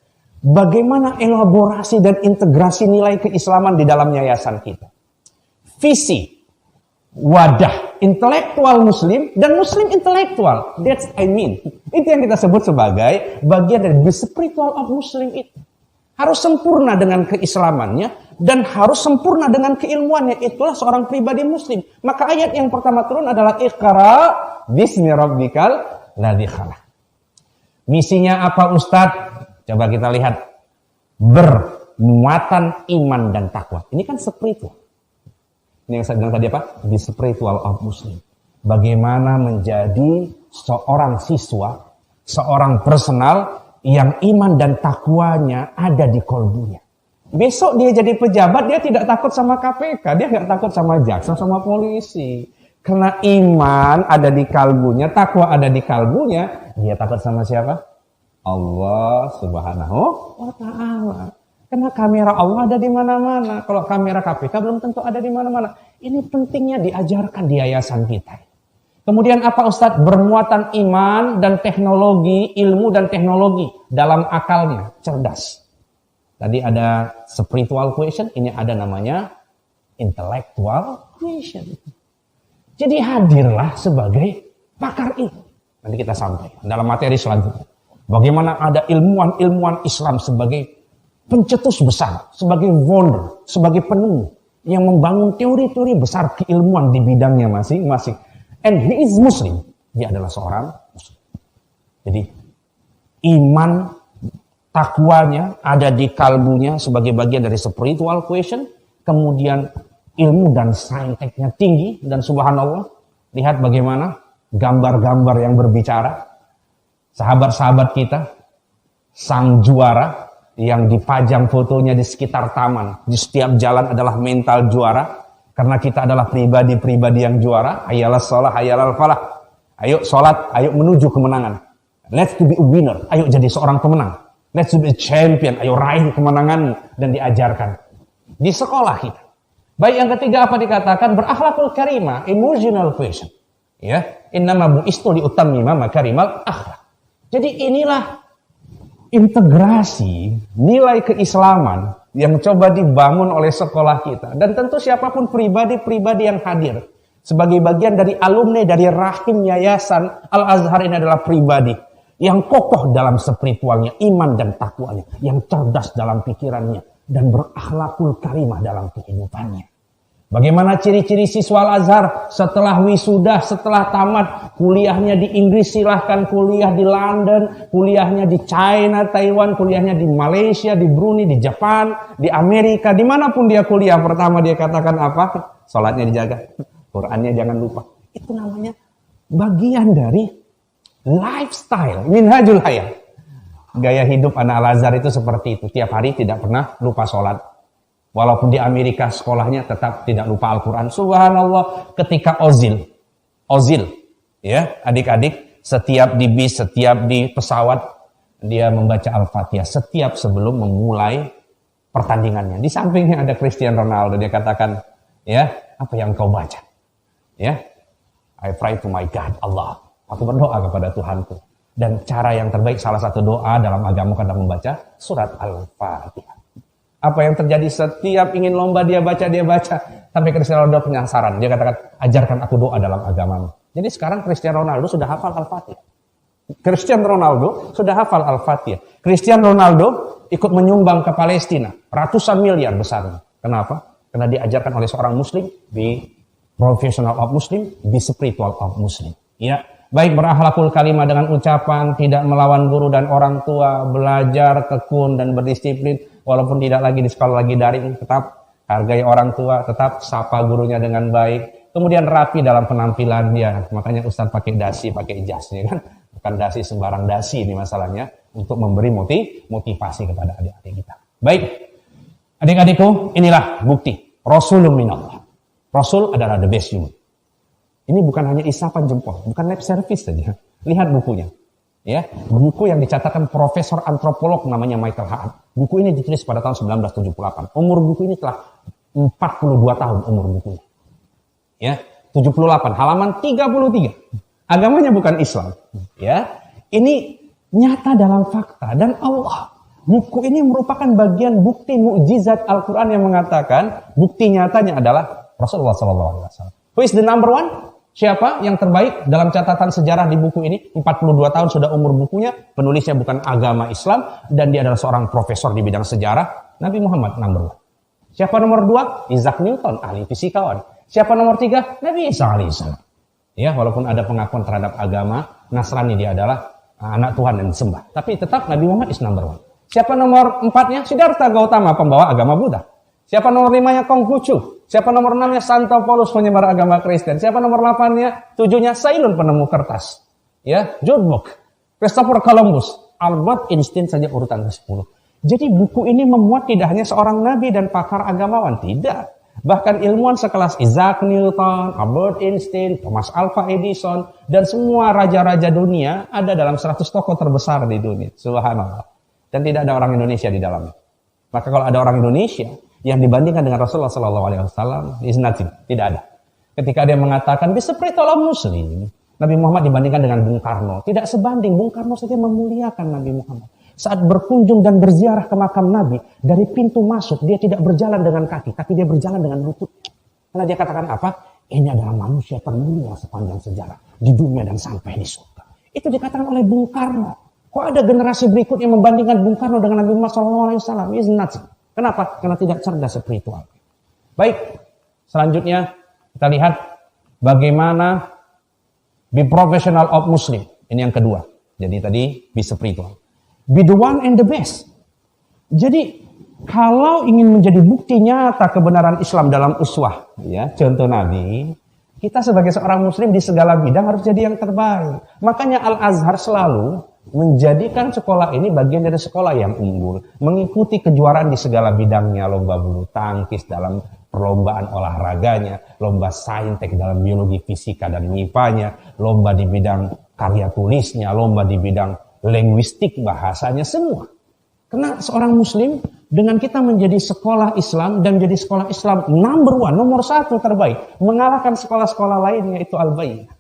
Bagaimana elaborasi dan integrasi nilai keislaman di dalam yayasan kita. Visi, wadah, intelektual muslim dan muslim intelektual. That's I mean. Itu yang kita sebut sebagai bagian dari the spiritual of Muslim itu. Harus sempurna dengan keislamannya dan harus sempurna dengan keilmuannya. Itulah seorang pribadi muslim. Maka ayat yang pertama turun adalah Iqra bismi rabbikal ladzi khalaq. Misinya apa Ustadz? Coba kita lihat. Bermuatan iman dan takwa. Ini kan spiritual. Ini yang saya bilang tadi apa? The spiritual of Muslim. Bagaimana menjadi seorang siswa, seorang personal yang iman dan takwanya ada di kolbunya. Besok dia jadi pejabat, dia tidak takut sama KPK, dia nggak takut sama jaksa, sama polisi. Karena iman ada di kalbunya, takwa ada di kalbunya, dia takut sama siapa? Allah Subhanahu wa Ta'ala. Karena kamera Allah ada di mana-mana. Kalau kamera KPK belum tentu ada di mana-mana. Ini pentingnya diajarkan di yayasan kita. Kemudian apa Ustadz? Bermuatan iman dan teknologi, ilmu dan teknologi dalam akalnya, cerdas. Tadi ada spiritual question, ini ada namanya intellectual question. Jadi hadirlah sebagai pakar ilmu. Nanti kita sampaikan dalam materi selanjutnya. Bagaimana ada ilmuwan-ilmuwan Islam sebagai pencetus besar, sebagai founder, sebagai penemu yang membangun teori-teori besar keilmuan di bidangnya masing-masing. And he is Muslim. Dia adalah seorang Muslim. Jadi iman takwanya ada di kalbunya sebagai bagian dari spiritual question, kemudian ilmu dan sainteknya tinggi, dan subhanallah, lihat bagaimana gambar-gambar yang berbicara, sahabat-sahabat kita, sang juara yang dipajang fotonya di sekitar taman, di setiap jalan adalah mental juara, karena kita adalah pribadi-pribadi yang juara. Hayalah sholat, hayalah falah. Ayo sholat, ayo menuju kemenangan. Let's to be a winner, ayo jadi seorang pemenang. Let's be a champion, ayo raih kemenanganmu, dan diajarkan di sekolah kita. Baik, yang ketiga apa dikatakan? Berakhlakul karimah, emotional question. Ya, innama bu'istu liutammima makarimal akhlak. Jadi inilah integrasi nilai keislaman yang coba dibangun oleh sekolah kita. Dan tentu siapapun pribadi-pribadi yang hadir sebagai bagian dari alumni dari rahim Yayasan Al-Azhar ini adalah pribadi yang kokoh dalam spiritualnya, iman dan takwanya, yang cerdas dalam pikirannya, dan berakhlakul karimah dalam kehidupannya. Bagaimana ciri-ciri siswa Al-Azhar setelah wisuda, setelah tamat kuliahnya di Inggris, silahkan kuliah di London, kuliahnya di China, Taiwan, kuliahnya di Malaysia, di Brunei, di Jepang, di Amerika, dimanapun dia kuliah, pertama dia katakan apa? Salatnya dijaga, Qurannya jangan lupa. Itu namanya bagian dari lifestyle, minhajul hayat. Gaya hidup anak Al-Azhar itu seperti itu. Tiap hari tidak pernah lupa sholat. Walaupun di Amerika sekolahnya tetap tidak lupa Al-Quran. Subhanallah, ketika Ozil, ya adik-adik, setiap di bis, setiap di pesawat, dia membaca Al-Fatihah setiap sebelum memulai pertandingannya. Di sampingnya ada Cristiano Ronaldo, dia katakan, ya, apa yang kau baca? Ya, I pray to my God, Allah. Aku berdoa kepada Tuhanku. Dan cara yang terbaik, salah satu doa dalam agama adalah membaca surat Al-Fatihah. Apa yang terjadi setiap ingin lomba dia baca. Sampai Cristiano Ronaldo penasaran. Dia katakan, ajarkan aku doa dalam agamamu. Jadi sekarang Cristiano Ronaldo sudah hafal Al-Fatihah. Cristiano Ronaldo sudah hafal Al-Fatihah. Cristiano Ronaldo ikut menyumbang ke Palestina. Ratusan miliar besarnya. Kenapa? Karena diajarkan oleh seorang muslim, be professional of muslim, be spiritual of muslim. Ya. Baik, berakhlakul kalimah dengan ucapan, tidak melawan guru dan orang tua, belajar, tekun dan berdisiplin, walaupun tidak lagi di sekolah lagi daring, tetap hargai orang tua, tetap sapa gurunya dengan baik, kemudian rapi dalam penampilan dia. Makanya Ustaz pakai dasi, pakai jas, ya kan? Bukan dasi sembarang dasi ini masalahnya, untuk memberi motivasi kepada adik-adik kita. Baik, adik-adikku, inilah bukti Rasulun minallah. Rasul adalah the best human. Ini bukan hanya isapan jempol, bukan lip service saja. Lihat bukunya. Ya, buku yang dicatatkan profesor antropolog namanya Michael Hart. Buku ini ditulis pada tahun 1978. Umur buku ini telah 42 tahun umur bukunya. Ya, 78, halaman 33. Agamanya bukan Islam. Ya, ini nyata dalam fakta, dan Allah. Buku ini merupakan bagian bukti mukjizat Al-Quran yang mengatakan bukti nyatanya adalah Rasulullah SAW. Who is the number one? Siapa yang terbaik dalam catatan sejarah di buku ini? 42 tahun sudah umur bukunya, penulisnya bukan agama Islam, dan dia adalah seorang profesor di bidang sejarah, Nabi Muhammad number one. Siapa nomor 2? Isaac Newton, ahli fisikawan. Siapa nomor 3? Nabi Isa alaihissalam. Ya, walaupun ada pengakuan terhadap agama Nasrani, dia adalah anak Tuhan yang disembah, tapi tetap Nabi Muhammad is number one. Siapa nomor 4-nya? Siddhartha Gautama, pembawa agama Buddha. Siapa nomor 5-nya? Konghucu. Siapa nomor 6-nya? Santo Paulus, penyebar agama Kristen. Siapa nomor 8-nya? 7-nya? Ceylon, penemu kertas. Ya, John Locke, Christopher Columbus, Albert Einstein saja urutan ke-10. Jadi buku ini memuat tidak hanya seorang nabi dan pakar agamawan, tidak. Bahkan ilmuwan sekelas Isaac Newton, Albert Einstein, Thomas Alva Edison, dan semua raja-raja dunia ada dalam 100 tokoh terbesar di dunia. Subhanallah. Dan tidak ada orang Indonesia di dalamnya. Maka kalau ada orang Indonesia yang dibandingkan dengan Rasulullah SAW, is nothing, tidak ada. Ketika dia mengatakan be spiritual of Muslim, Nabi Muhammad dibandingkan dengan Bung Karno, tidak sebanding. Bung Karno saja memuliakan Nabi Muhammad. Saat berkunjung dan berziarah ke makam Nabi, dari pintu masuk dia tidak berjalan dengan kaki, tapi dia berjalan dengan lututnya. Karena dia katakan apa? Ini adalah manusia termulia sepanjang sejarah di dunia dan sampai di surga. Itu dikatakan oleh Bung Karno. Kok ada generasi berikut yang membandingkan Bung Karno dengan Nabi Muhammad SAW? Is nothing. Kenapa? Karena tidak cerdas spiritual. Baik, selanjutnya kita lihat bagaimana be professional of Muslim. Ini yang kedua. Jadi tadi be spiritual. Be the one and the best. Jadi kalau ingin menjadi bukti nyata kebenaran Islam dalam uswah, ya, contoh Nabi, kita sebagai seorang muslim di segala bidang harus jadi yang terbaik. Makanya Al-Azhar selalu menjadikan sekolah ini bagian dari sekolah yang unggul, mengikuti kejuaraan di segala bidangnya, lomba bulu tangkis dalam perlombaan olahraganya, lomba saintek dalam biologi, fisika dan MIPA-nya, lomba di bidang karya tulisnya, lomba di bidang linguistik bahasanya, semua. Karena seorang muslim dengan kita menjadi sekolah Islam dan menjadi sekolah Islam number one, nomor satu terbaik, mengalahkan sekolah-sekolah lainnya, itu Al-Bayyinah.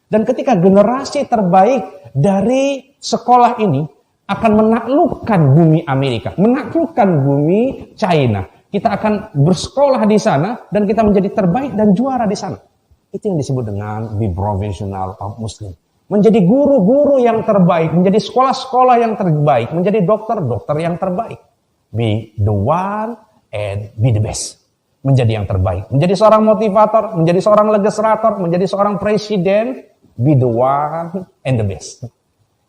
Dan ketika generasi terbaik dari sekolah ini akan menaklukkan bumi Amerika, menaklukkan bumi China, kita akan bersekolah di sana dan kita menjadi terbaik dan juara di sana. Itu yang disebut dengan be professional of Muslim. Menjadi guru-guru yang terbaik, menjadi sekolah-sekolah yang terbaik, menjadi dokter-dokter yang terbaik. Be the one and be the best. Menjadi yang terbaik. Menjadi seorang motivator, menjadi seorang legislator, menjadi seorang presiden. Be the one and the best.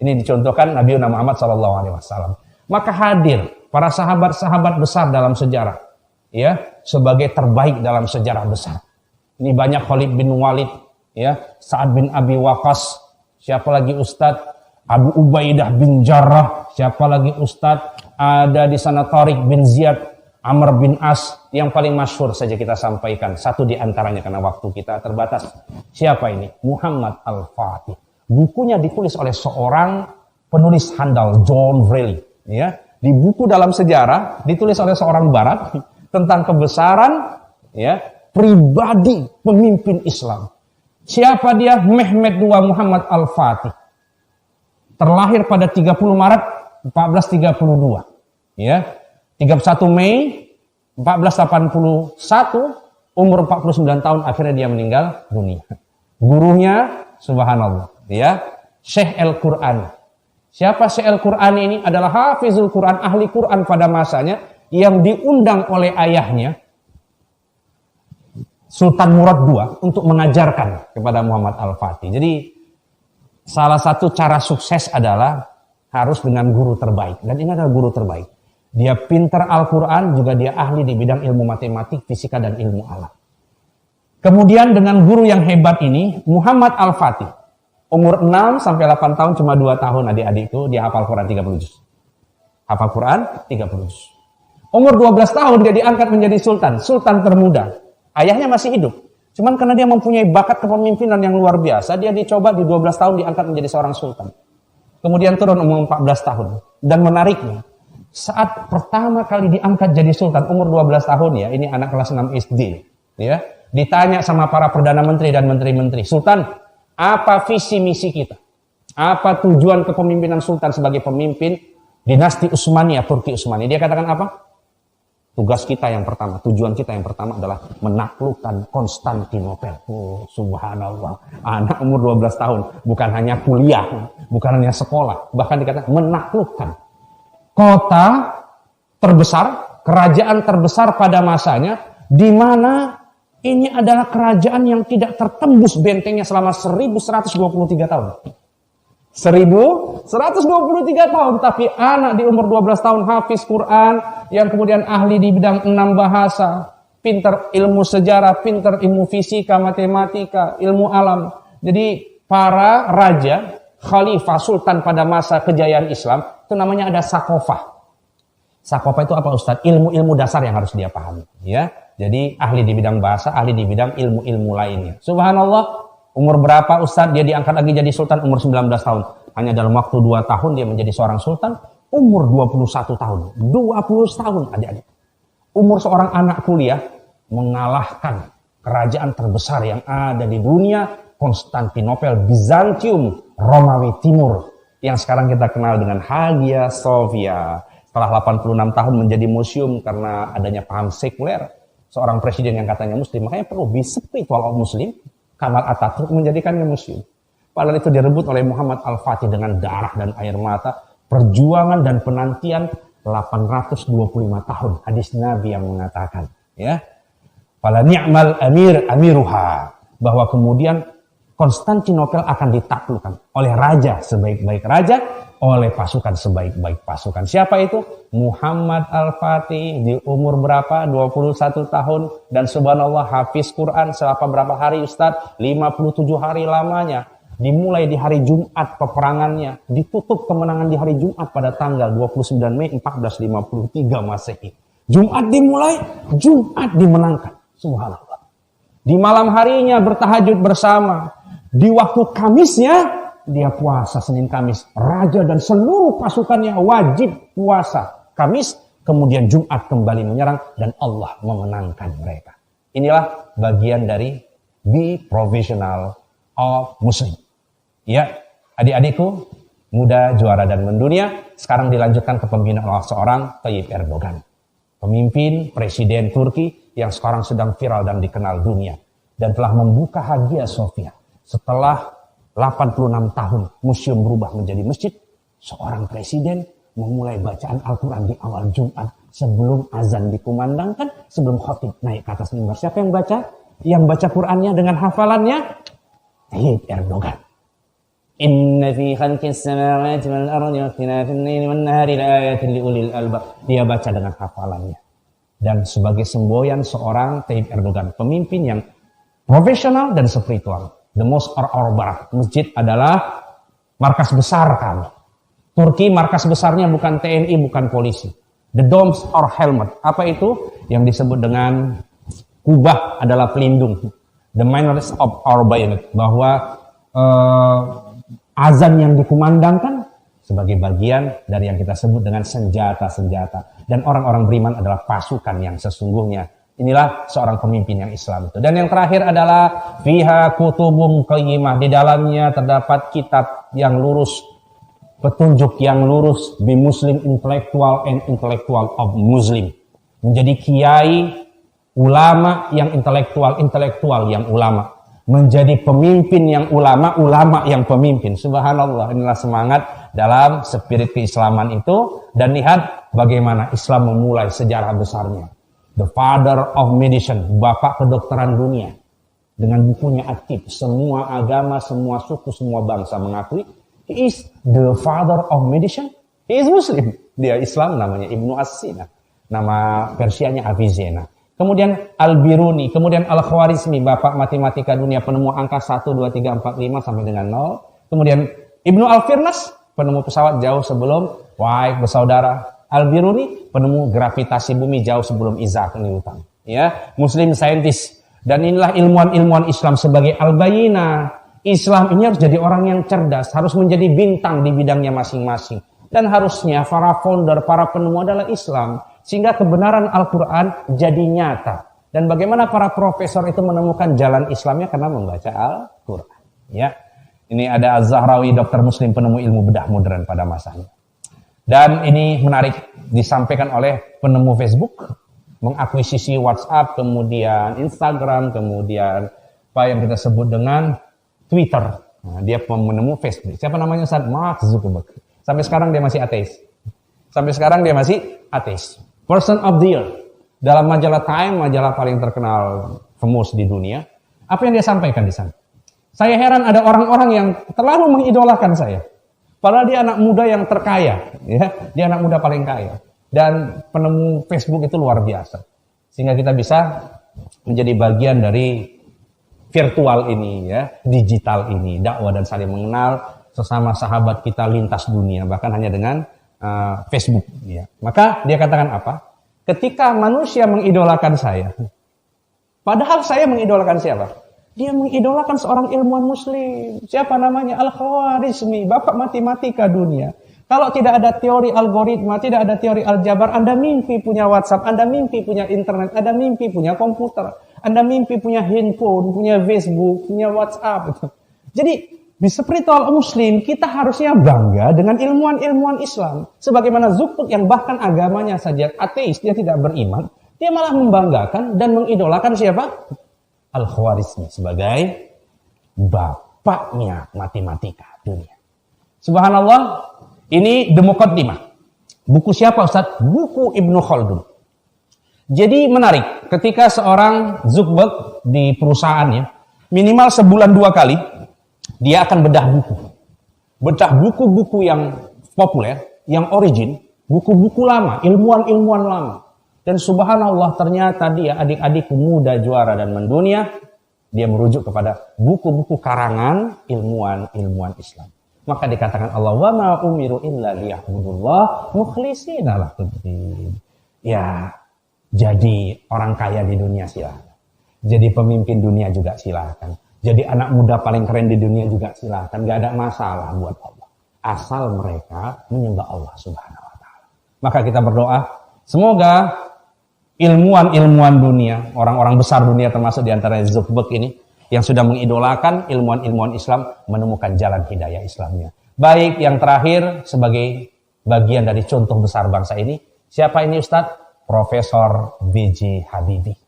Ini dicontohkan Nabi Muhammad SAW. Maka hadir para sahabat-sahabat besar dalam sejarah, ya, sebagai terbaik dalam sejarah besar. Ini banyak Khalid bin Walid, ya, Sa'ad bin Abi Waqqas, siapa lagi Ustadz? Abu Ubaidah bin Jarrah, siapa lagi Ustadz? Ada di sana Tariq bin Ziyad, Amr bin As, yang paling masyhur saja kita sampaikan. Satu di antaranya karena waktu kita terbatas. Siapa ini? Muhammad Al-Fatih. Bukunya ditulis oleh seorang penulis handal, John Raleigh. Ya, di buku dalam sejarah ditulis oleh seorang Barat tentang kebesaran, ya, pribadi pemimpin Islam. Siapa dia? Mehmed II Muhammad Al-Fatih. Terlahir pada 30 Maret 1432. Ya. 31 Mei 1481, umur 49 tahun akhirnya dia meninggal dunia. Gurunya subhanallah, ya, Syekh Al-Qur'an. Siapa Syekh Al-Qur'an ini? Adalah hafizul Qur'an, ahli Qur'an pada masanya, yang diundang oleh ayahnya Sultan Murad II untuk mengajarkan kepada Muhammad Al-Fatih. Jadi salah satu cara sukses adalah harus dengan guru terbaik. Dan ini adalah guru terbaik. Dia pintar Al-Quran, juga dia ahli di bidang ilmu matematik, fisika, dan ilmu alam. Kemudian dengan guru yang hebat ini, Muhammad Al-Fatih, umur 6 sampai 8 tahun, cuma 2 tahun adik-adikku, dia hafal Quran 30 juz. Hafal Quran 30 juz. Umur 12 tahun dia diangkat menjadi sultan, sultan termuda. Ayahnya masih hidup. Cuman karena dia mempunyai bakat kepemimpinan yang luar biasa, dia dicoba di 12 tahun diangkat menjadi seorang sultan. Kemudian turun umur 14 tahun. Dan menariknya, saat pertama kali diangkat jadi sultan, umur 12 tahun ya, ini anak kelas 6 SD, ya, ditanya sama para perdana menteri dan menteri-menteri, Sultan, apa visi misi kita? Apa tujuan kepemimpinan sultan sebagai pemimpin dinasti Utsmaniyah, Turki Utsmani? Dia katakan apa? Tugas kita yang pertama, tujuan kita yang pertama adalah menaklukkan Konstantinopel. Oh, subhanallah. Anak umur 12 tahun, bukan hanya kuliah, bukan hanya sekolah, bahkan dikatakan menaklukkan kota terbesar, kerajaan terbesar pada masanya, di mana ini adalah kerajaan yang tidak tertembus bentengnya selama 1123 tahun. 1123 tahun, tapi anak di umur 12 tahun hafiz Quran, yang kemudian ahli di bidang 6 bahasa, pintar ilmu sejarah, pintar ilmu fisika, matematika, ilmu alam. Jadi para raja, khalifah, sultan pada masa kejayaan Islam, itu namanya ada sakofah. Sakofah itu apa Ustadz? Ilmu-ilmu dasar yang harus dia pahami. Ya, jadi ahli di bidang bahasa, ahli di bidang ilmu-ilmu lainnya. Subhanallah, umur berapa Ustadz dia diangkat lagi jadi sultan? Umur 19 tahun. Hanya dalam waktu 2 tahun dia menjadi seorang sultan. Umur 21 tahun. 20 tahun adik-adik. Umur seorang anak kuliah mengalahkan kerajaan terbesar yang ada di dunia, Konstantinopel, Bizantium, Romawi Timur, yang sekarang kita kenal dengan Hagia Sophia. Setelah 86 tahun menjadi museum karena adanya paham sekuler, seorang presiden yang katanya muslim, makanya perlu be spiritual of muslim, Kamal Atatürk menjadikannya museum. Padahal itu direbut oleh Muhammad Al-Fatih dengan darah dan air mata, perjuangan dan penantian 825 tahun. Hadis Nabi yang mengatakan, ya, fala ni'mal amir amiruha, bahwa kemudian Konstantinopel akan ditaklukkan oleh raja sebaik-baik raja, oleh pasukan sebaik-baik pasukan. Siapa itu? Muhammad Al-Fatih di umur berapa? 21 tahun. Dan subhanallah hafiz Quran selama berapa hari Ustadz? 57 hari lamanya. Dimulai di hari Jumat peperangannya. Ditutup kemenangan di hari Jumat pada tanggal 29 Mei 1453 Masehi. Jumat dimulai, Jumat dimenangkan. Subhanallah. Di malam harinya bertahajud bersama. Di waktu Kamisnya, dia puasa Senin Kamis. Raja dan seluruh pasukannya wajib puasa Kamis. Kemudian Jumat kembali menyerang dan Allah memenangkan mereka. Inilah bagian dari be professional of Muslim. Ya, adik-adikku, muda, juara, dan mendunia. Sekarang dilanjutkan kepemimpinan seorang Tayyip Erdogan. Pemimpin, presiden Turki yang sekarang sedang viral dan dikenal dunia. Dan telah membuka Hagia Sophia. Setelah 86 tahun museum berubah menjadi masjid, seorang presiden memulai bacaan Al-Quran di awal Jumat sebelum azan dikumandangkan, sebelum khotib naik ke atas mimbar. Siapa yang baca? Yang baca Qurannya dengan hafalannya Tayyip Erdogan. Inna fi khalqis samawati wal ardi wa ikhtilafil laili wan nahari laayatin liulil albab. Dia baca dengan hafalannya. Dan sebagai semboyan seorang Tayyip Erdogan, pemimpin yang profesional dan spiritual. The Mosque Our Barak. Masjid adalah markas besar kami. Turki markas besarnya bukan TNI, bukan polisi. The domes or helmet. Apa itu? Yang disebut dengan kubah adalah pelindung. The miners of our bayonet. Bahwa azan yang dikumandangkan sebagai bagian dari yang kita sebut dengan senjata-senjata. Dan orang-orang beriman adalah pasukan yang sesungguhnya. Inilah seorang pemimpin yang Islam itu. Dan yang terakhir adalah fiha kutubum qayyimah. Di dalamnya terdapat kitab yang lurus, petunjuk yang lurus, bi Muslim intellectual and intellectual of Muslim. Menjadi kiai, ulama yang intelektual, intelektual yang ulama. Menjadi pemimpin yang ulama, ulama yang pemimpin. Subhanallah, inilah semangat dalam spirit keislaman itu. Dan lihat bagaimana Islam memulai sejarah besarnya. The Father of Medicine, Bapak Kedokteran Dunia. Dengan bukunya aktif, semua agama, semua suku, semua bangsa mengakui he is the Father of Medicine. He is Muslim. Dia Islam, namanya Ibnu As-Sina. Nama Persianya Avicenna. Kemudian Al-Biruni, kemudian Al-Khwarizmi, Bapak Matematika Dunia, penemu angka 1, 2, 3, 4, 5 sampai dengan 0. Kemudian Ibnu Al-Firnas, penemu pesawat jauh sebelum Wright bersaudara. Al-Biruni, penemu gravitasi bumi jauh sebelum Isaac Newton. Ya, Muslim Scientist. Dan inilah ilmuwan-ilmuwan Islam sebagai al-bayina. Islam ini harus jadi orang yang cerdas, harus menjadi bintang di bidangnya masing-masing. Dan harusnya para founder, para penemu adalah Islam. Sehingga kebenaran Al-Quran jadi nyata. Dan bagaimana para profesor itu menemukan jalan Islamnya karena membaca Al-Quran. Ya, ini ada Az-Zahrawi, dokter Muslim, penemu ilmu bedah modern pada masanya. Dan ini menarik disampaikan oleh penemu Facebook, mengakuisisi WhatsApp, kemudian Instagram, kemudian apa yang kita sebut dengan Twitter. Nah, dia menemu Facebook. Siapa namanya Ustaz? Mark Zuckerberg. Sampai sekarang dia masih ateis. Sampai sekarang dia masih ateis. Person of the Year. Dalam majalah Time, majalah paling terkenal, famous di dunia. Apa yang dia sampaikan di sana? Saya heran ada orang-orang yang terlalu mengidolakan saya. Padahal dia anak muda yang terkaya, ya, dia anak muda paling kaya. Dan penemu Facebook itu luar biasa. Sehingga kita bisa menjadi bagian dari virtual ini, ya, digital ini, dakwah dan saling mengenal sesama sahabat kita lintas dunia, bahkan hanya dengan Facebook. Ya. Maka dia katakan apa? Ketika manusia mengidolakan saya, padahal saya mengidolakan siapa? Dia mengidolakan seorang ilmuwan muslim. Siapa namanya? Al-Khwarizmi, Bapak Matematika Dunia. Kalau tidak ada teori algoritma, tidak ada teori aljabar, Anda mimpi punya WhatsApp, Anda mimpi punya internet, Anda mimpi punya komputer, Anda mimpi punya handphone, punya Facebook, punya WhatsApp. Jadi, di spiritual muslim, kita harusnya bangga dengan ilmuwan-ilmuwan Islam. Sebagaimana Zuckerberg yang bahkan agamanya saja ateis, dia tidak beriman. Dia malah membanggakan dan mengidolakan siapa? Al-Khwarizmi sebagai bapaknya matematika dunia. Subhanallah, ini The Muqaddimah. Buku siapa Ustaz? Buku Ibnu Khaldun. Jadi menarik, ketika seorang Zuckerberg di perusahaannya, minimal sebulan 2 kali, Dia akan bedah buku. Bedah buku-buku yang populer, yang origin, buku-buku lama, ilmuwan-ilmuwan lama. Dan subhanallah ternyata dia adik-adikku muda juara dan mendunia, dia merujuk kepada buku-buku karangan ilmuwan-ilmuwan Islam. Maka dikatakan Allah, wa ma umiru illa liya'budullah mukhlishina lahuddin. Ya, jadi orang kaya di dunia silakan. Jadi pemimpin dunia juga silakan. Jadi anak muda paling keren di dunia juga silakan. Gak ada masalah buat Allah. Asal mereka menyembah Allah Subhanahu wa ta'ala. Maka kita berdoa, semoga ilmuwan-ilmuwan dunia, orang-orang besar dunia termasuk diantara Zuckerberg ini, yang sudah mengidolakan ilmuwan-ilmuwan Islam menemukan jalan hidayah Islamnya. Baik, yang terakhir sebagai bagian dari contoh besar bangsa ini, siapa ini Ustadz? Profesor B.J. Habibie.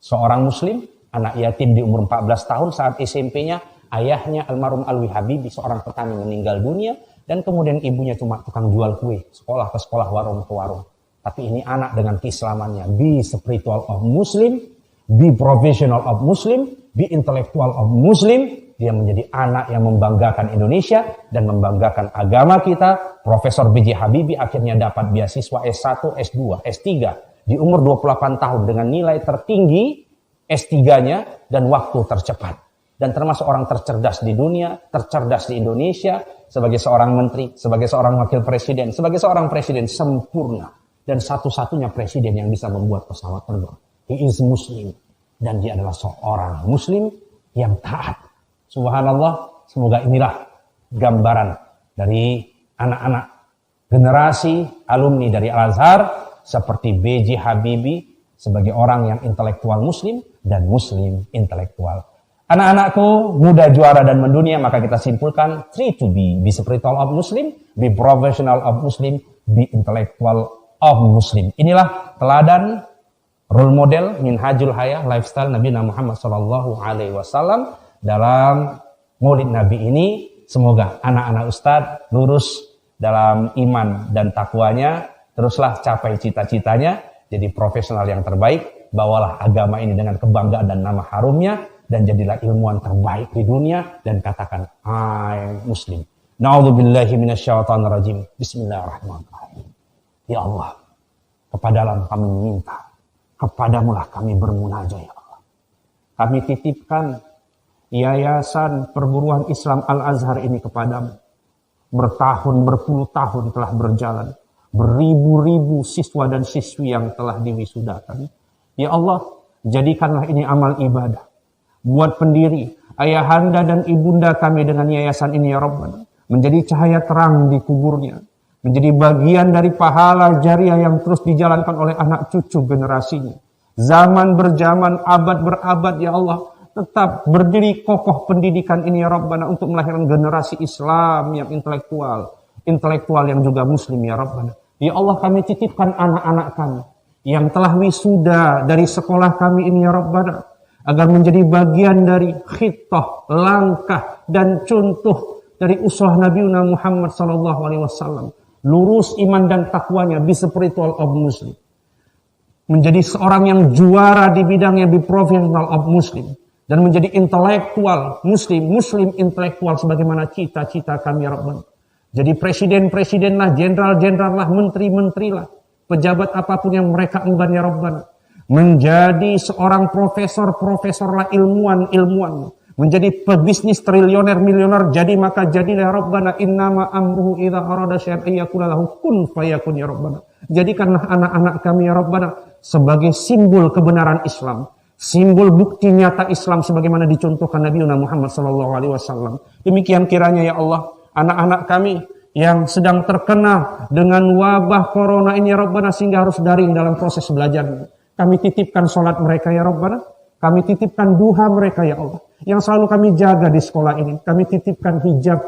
Seorang muslim, anak yatim di umur 14 tahun saat SMP-nya, ayahnya almarhum Alwi Habibie, seorang petani meninggal dunia, dan kemudian ibunya cuma tukang jual kue, sekolah ke sekolah, warung ke warung. Tapi ini anak dengan keislamannya, be spiritual of Muslim, be professional of Muslim, be intellectual of Muslim. Dia menjadi anak yang membanggakan Indonesia dan membanggakan agama kita. Profesor B.J. Habibie akhirnya dapat beasiswa S1, S2, S3 di umur 28 tahun dengan nilai tertinggi S3-nya dan waktu tercepat. Dan termasuk orang tercerdas di dunia, tercerdas di Indonesia, sebagai seorang menteri, sebagai seorang wakil presiden, sebagai seorang presiden sempurna. Dan satu-satunya presiden yang bisa membuat pesawat terbang. He is Muslim. Dan dia adalah seorang Muslim yang taat. Subhanallah, semoga inilah gambaran dari anak-anak generasi alumni dari Al-Azhar seperti B.J. Habibie sebagai orang yang intelektual Muslim dan Muslim intelektual. Anak-anakku muda juara dan mendunia, maka kita simpulkan 3 to be spiritual of Muslim, be professional of Muslim, be intellectual of Muslim. Inilah teladan, role model, minhajul hayah, lifestyle Nabi Muhammad SAW dalam Maulid Nabi ini. Semoga anak-anak Ustadz lurus dalam iman dan takwanya, teruslah capai cita-citanya, jadi profesional yang terbaik, bawalah agama ini dengan kebanggaan dan nama harumnya, dan jadilah ilmuwan terbaik di dunia, dan katakan, I'm Muslim. Na'udzubillahi minasyaitonirrajim. Bismillahirrahmanirrahim. Ya Allah, kepadamu kami meminta, kepadamulah kami bermunajat ya Allah. Kami titipkan Yayasan Perguruan Islam Al-Azhar ini kepadamu. Bertahun, berpuluh tahun telah berjalan. Beribu-ribu siswa dan siswi yang telah diwisudakan. Ya Allah, jadikanlah ini amal ibadah. Buat pendiri, ayahanda dan ibunda kami dengan yayasan ini ya Rabbana. Menjadi cahaya terang di kuburnya. Menjadi bagian dari pahala jariah yang terus dijalankan oleh anak cucu generasinya. Zaman berjaman, abad berabad ya Allah. Tetap berdiri kokoh pendidikan ini ya Rabbana untuk melahirkan generasi Islam yang intelektual. Intelektual yang juga Muslim ya Rabbana. Ya Allah, kami titipkan anak-anak kami yang telah wisuda dari sekolah kami ini ya Rabbana. Agar menjadi bagian dari khitah, langkah dan contoh dari uswah Nabi Muhammad SAW. Lurus iman dan takwanya, be spiritual of Muslim. Menjadi seorang yang juara di bidangnya, be professional of Muslim. Dan menjadi intelektual Muslim, Muslim intelektual sebagaimana cita-cita kami ya Rabbana. Jadi presiden-presiden lah, jenderal-jenderal lah, menteri-menteri lah, pejabat apapun yang mereka emban ya Rabbana. Menjadi seorang profesor-profesor lah, ilmuwan-ilmuwan. Menjadi pebisnis triliuner, milioner, jadi maka jadilah ya Rabbana. Innama amruhu idza arada syai'an ayyakuna lahu kun fayakun ya Rabbana. Jadikanlah anak-anak kami ya Rabbana sebagai simbol kebenaran Islam. Simbol bukti nyata Islam sebagaimana dicontohkan Nabi Muhammad SAW. Demikian kiranya ya Allah, anak-anak kami yang sedang terkena dengan wabah corona ini ya Rabbana sehingga harus daring dalam proses belajarnya. Kami titipkan sholat mereka ya Rabbana. Kami titipkan duha mereka ya Allah. Yang selalu kami jaga di sekolah ini. Kami titipkan hijab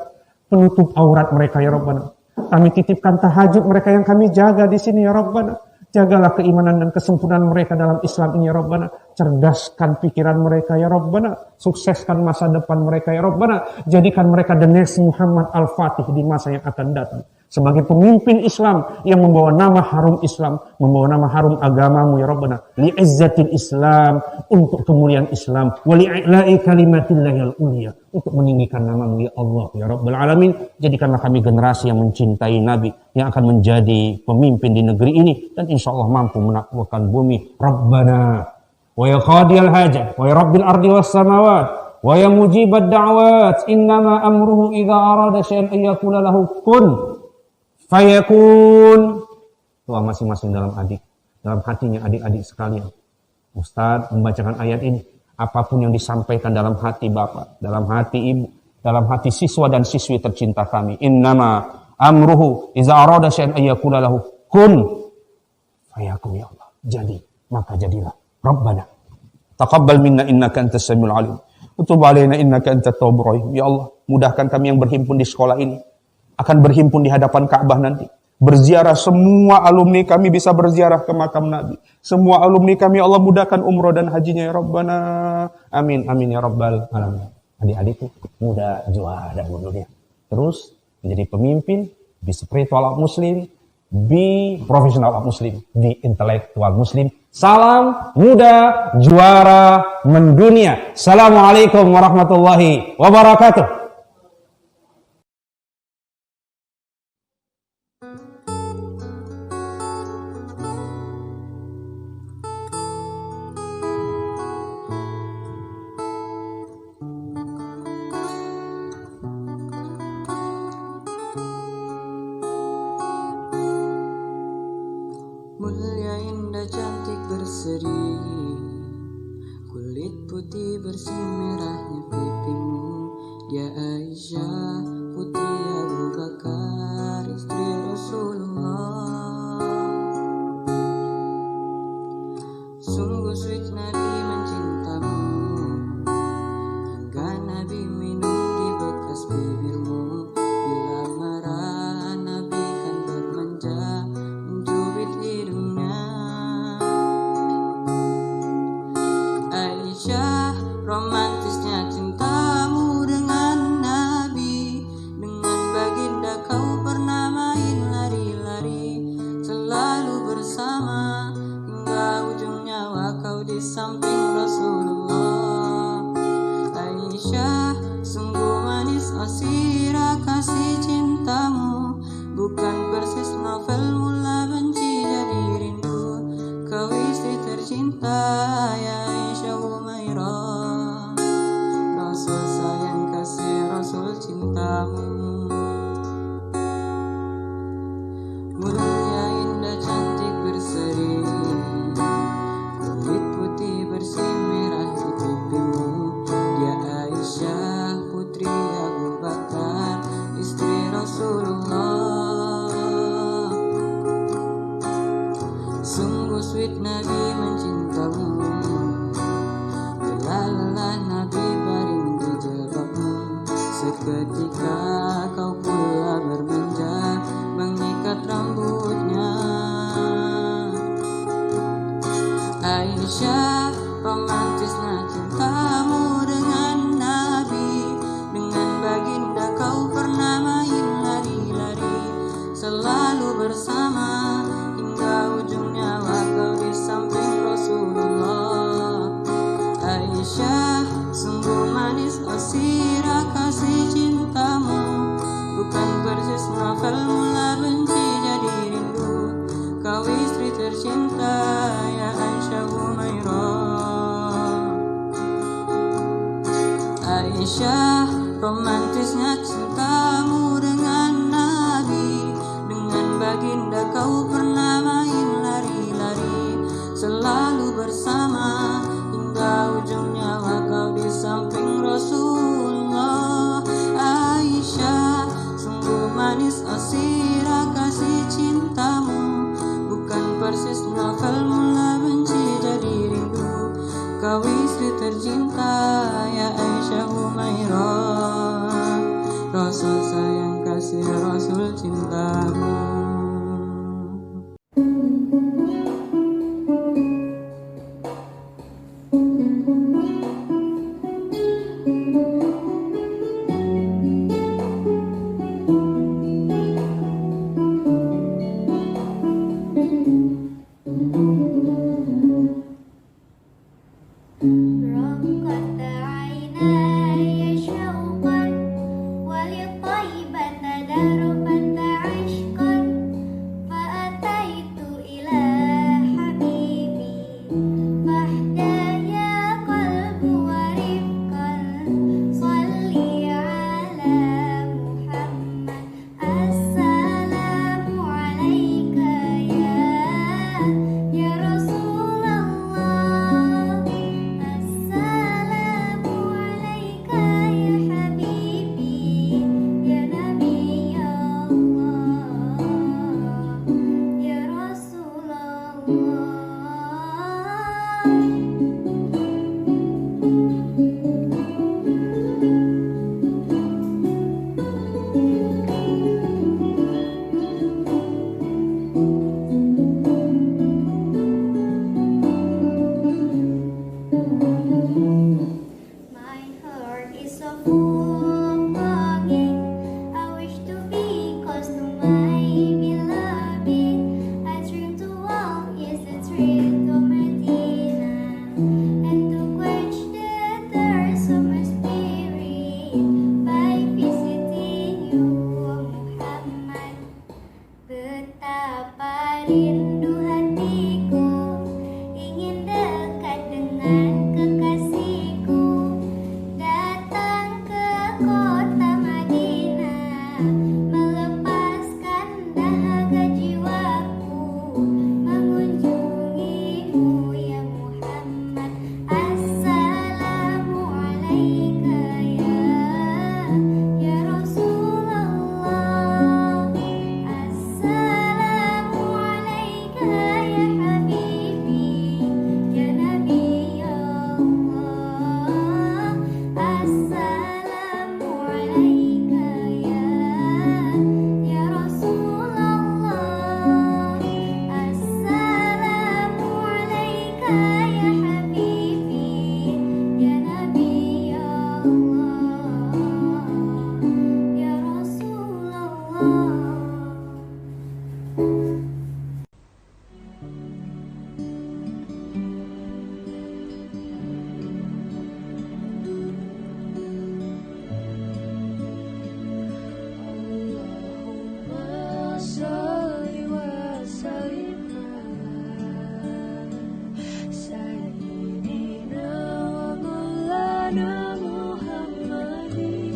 penutup aurat mereka ya Rabbana. Kami titipkan tahajud mereka yang kami jaga di sini ya Rabbana. Jagalah keimanan dan kesempurnaan mereka dalam Islam ini ya Rabbana. cerdaskan pikiran mereka ya Rabbana, sukseskan masa depan mereka ya Rabbana, jadikan mereka the next Muhammad Al-Fatih di masa yang akan datang sebagai pemimpin Islam yang membawa nama harum Islam, membawa nama harum agamamu ya Rabbana, li'izzatil Islam, untuk kemuliaan Islam, wa li'i'la'i kalimatillahil ulia, untuk meninggikan namamu ya Allah ya Rabbal Alamin. Jadikanlah kami generasi yang mencintai Nabi, yang akan menjadi pemimpin di negeri ini dan insya Allah mampu menaklukkan bumi. Rabbana wa ya qadiyal hajat wa ya rabbil ardi was samawat wa ya mujibad da'wat innama amruhu idza arada syai'an an yaqula lahu kun fayakun. Doa masing-masing dalam hatinya adik-adik sekalian. Ustaz membacakan ayat ini, apapun yang disampaikan dalam hati bapak, dalam hati ibu, dalam hati siswa dan siswi tercinta kami, innama amruhu iza arada syai'an an yaqula lahu kun fayakun ya Allah. Jadi, maka jadilah. Rabbana taqabbal minna innaka antas samiul alim wa tub alaina innaka antat tawwabur rahim. Ya Allah, mudahkan kami yang berhimpun di sekolah ini, akan berhimpun di hadapan Ka'bah nanti, berziarah, semua alumni kami bisa berziarah ke makam Nabi, semua alumni kami Allah mudahkan umroh dan hajinya ya Rabbana, amin amin ya Rabbal Alamin. Adik-adikku muda, juara dan dunia, terus menjadi pemimpin, be spiritual muslim, be professional muslim, be intellectual muslim. Salam muda, juara, mendunia. Assalamualaikum warahmatullahi wabarakatuh. Mulia, indah, cantik, berseri, kulit putih bersih merahnya pipimu. Dia Aisyah, putri Abu Bakar, istri Rasulullah. Sungguh sweet Nabi mencintamu, hingga Nabi minum di bekas bibirmu. Bila marah Nabi kan bermanja, mencubit hidungnya. Aisyah, romantisnya cintamu dengan Nabi, dengan baginda kau pernah main lari-lari, selalu bersama hingga ujung nyawa kau di samping Rasulullah. Aisyah, sungguh manis asira kasih cintamu, bukan persis novel mula benci jadi rindu. Kau istri tercinta ya Aisyah Humairah, Rasul sayang kasih Rasul cintamu. Mulia, indah, cantik, berseri, kulit putih bersih merah di pipimu. Dia Aisyah, putri Abu Bakar, istri Rasulullah. Sungguh sweet Nabi mencintamu, bila lelah Nabi baring di jilbabmu. Seketika kau pula bermanja, mengikat rambutnya. Aisyah, romantisnya cintamu dengan Nabi, dengan baginda kau pernah main lari-lari, selalu bersama hingga ujung nyawa kau di samping Rasulullah. Aisyah, sungguh manis asira kasih cintamu, bukan persis novel mula benci jadi rindu. Kau istri tercinta ya Aisyah Humairah. Aisyah, romantisnya cintamu dengan Nabi, dengan baginda kau pernah main lari-lari, selalu bersama hingga ujung nyawa kau di samping Rasulullah. Aisyah, sungguh manis asira kasih cintamu, bukan persis novel mula benci jadi rindu. Kau istri tercinta ya Aisyah Humairah, Rasul sayang kasih Rasul cintamu. رقت عيناي شوقا ولطيبة دربت عشقا فأتيت إلى حبيبي فاحتاج قلب ورفقا صلي على محمد السلام عليك يا رسول الله السلام عليك يا حبيبي يا نبي الله يا رسول الله My heart is so full of longing. I wish to be close to my beloved. I dream to walk is the street of Medina and to quench the thirst of my spirit by visiting you, O Muhammad. Betapa rindu hatiku ingin dekat dengan kekasihku, datang ke kota Madinah, melepaskan dahaga jiwaku, mengunjungimu ya Muhammad. Assalamu alaika ya Rasulullah. Assalamu alaika ya habibi ya Nabi Allah. Assalamu alaika ya Rasulullah. Assalamu alaika ya habibi ya Nabi Allah ya Rasulullah. Allahumma sholli wa sallim ala sayyidina wa maulana Muhammadin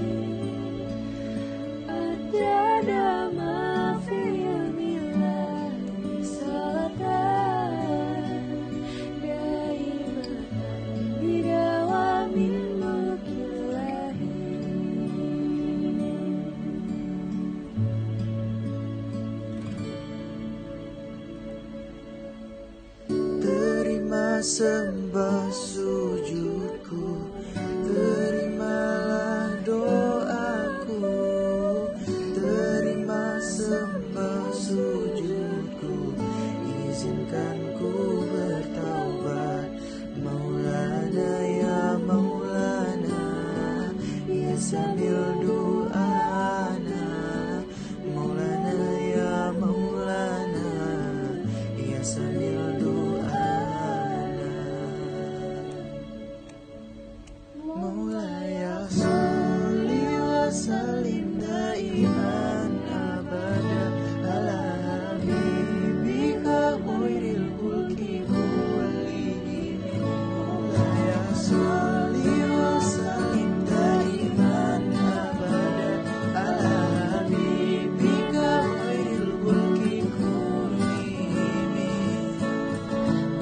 adada ma fi ilmillahi salatan daimatan bidawamil mulkillahi. Terima sembah sujudku, terimalah doaku. Terima sembah sujudku, izinkan ku bertaubat. Maulana ya Maulana, ya sambil doana. Maulana ya Maulana, ya sambil doana. Maulaya sholli wa sallim daiman abada ala habibika khairil khulqi kullihim. Maulaya sholli wa sallim daiman abada ala habibika khairil khulqi kullihim.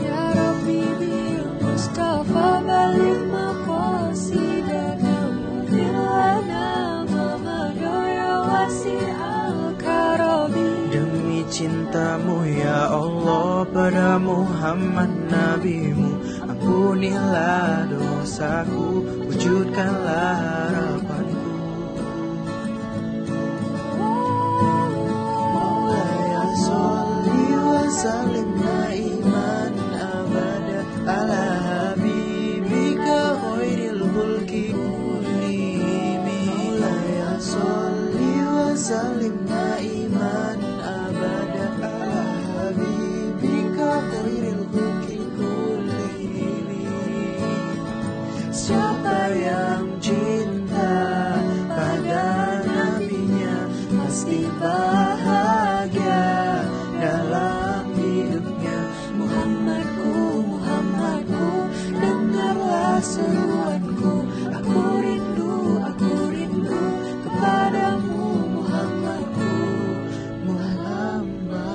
Ya Rabbi bil Mustafa balik maqasidana mudillana mamadaya wasi'al karabi. Demi cintamu ya Allah pada Muhammad nabimu, ampunilah dosaku, wujudkanlah harapanku. Maulaya sholli wa sallim daiman abada ala habibika khairil khulqi kullihim. Maulaya sholli wa sallim daiman abada ala habibika khairil khulqi kullihim. Siapa yang cinta pada nabinya pasti bahagia dalam hidupnya. Muhammadku, Muhammadku, dengarlah seruanku. Aku rindu kepadamu Muhammadku, Muhammadku.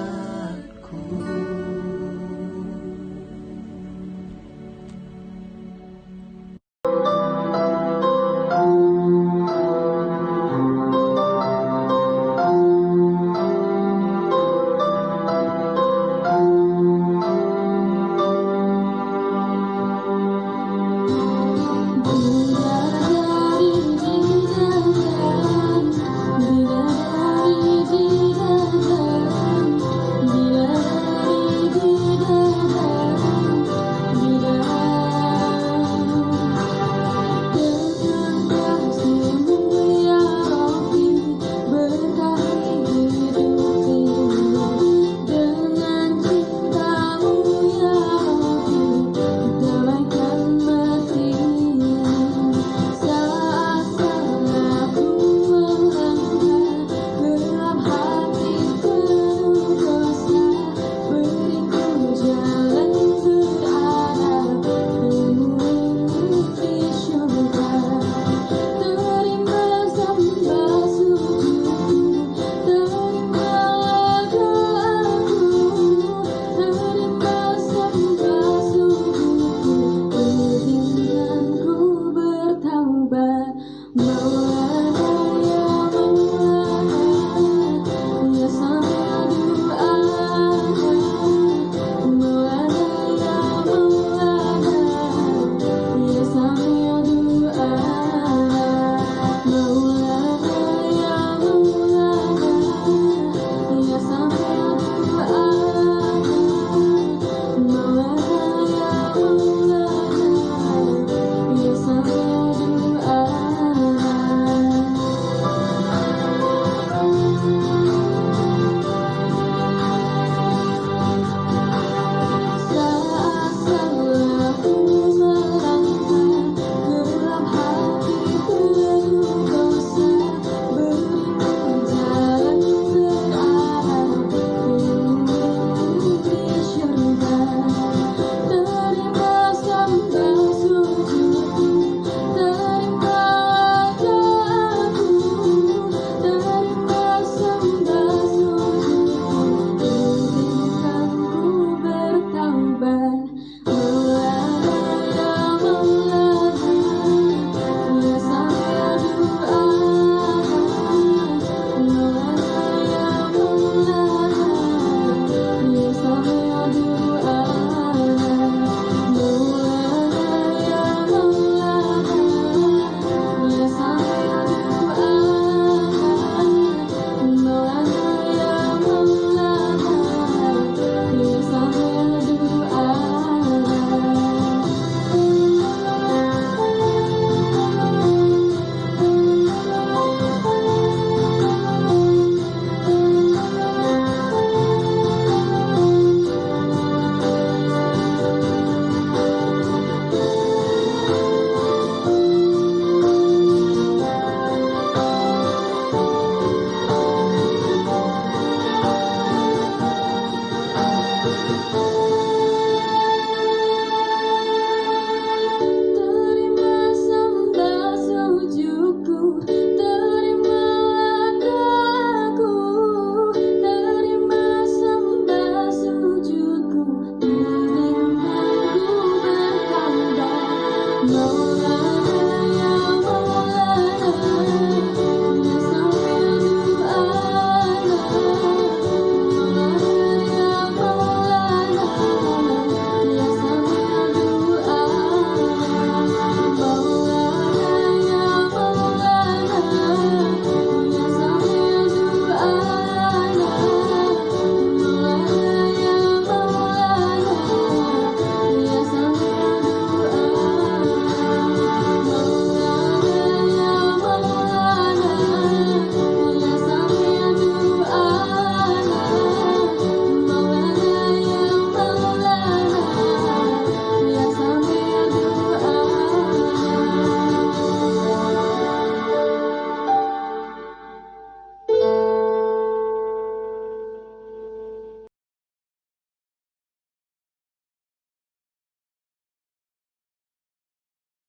No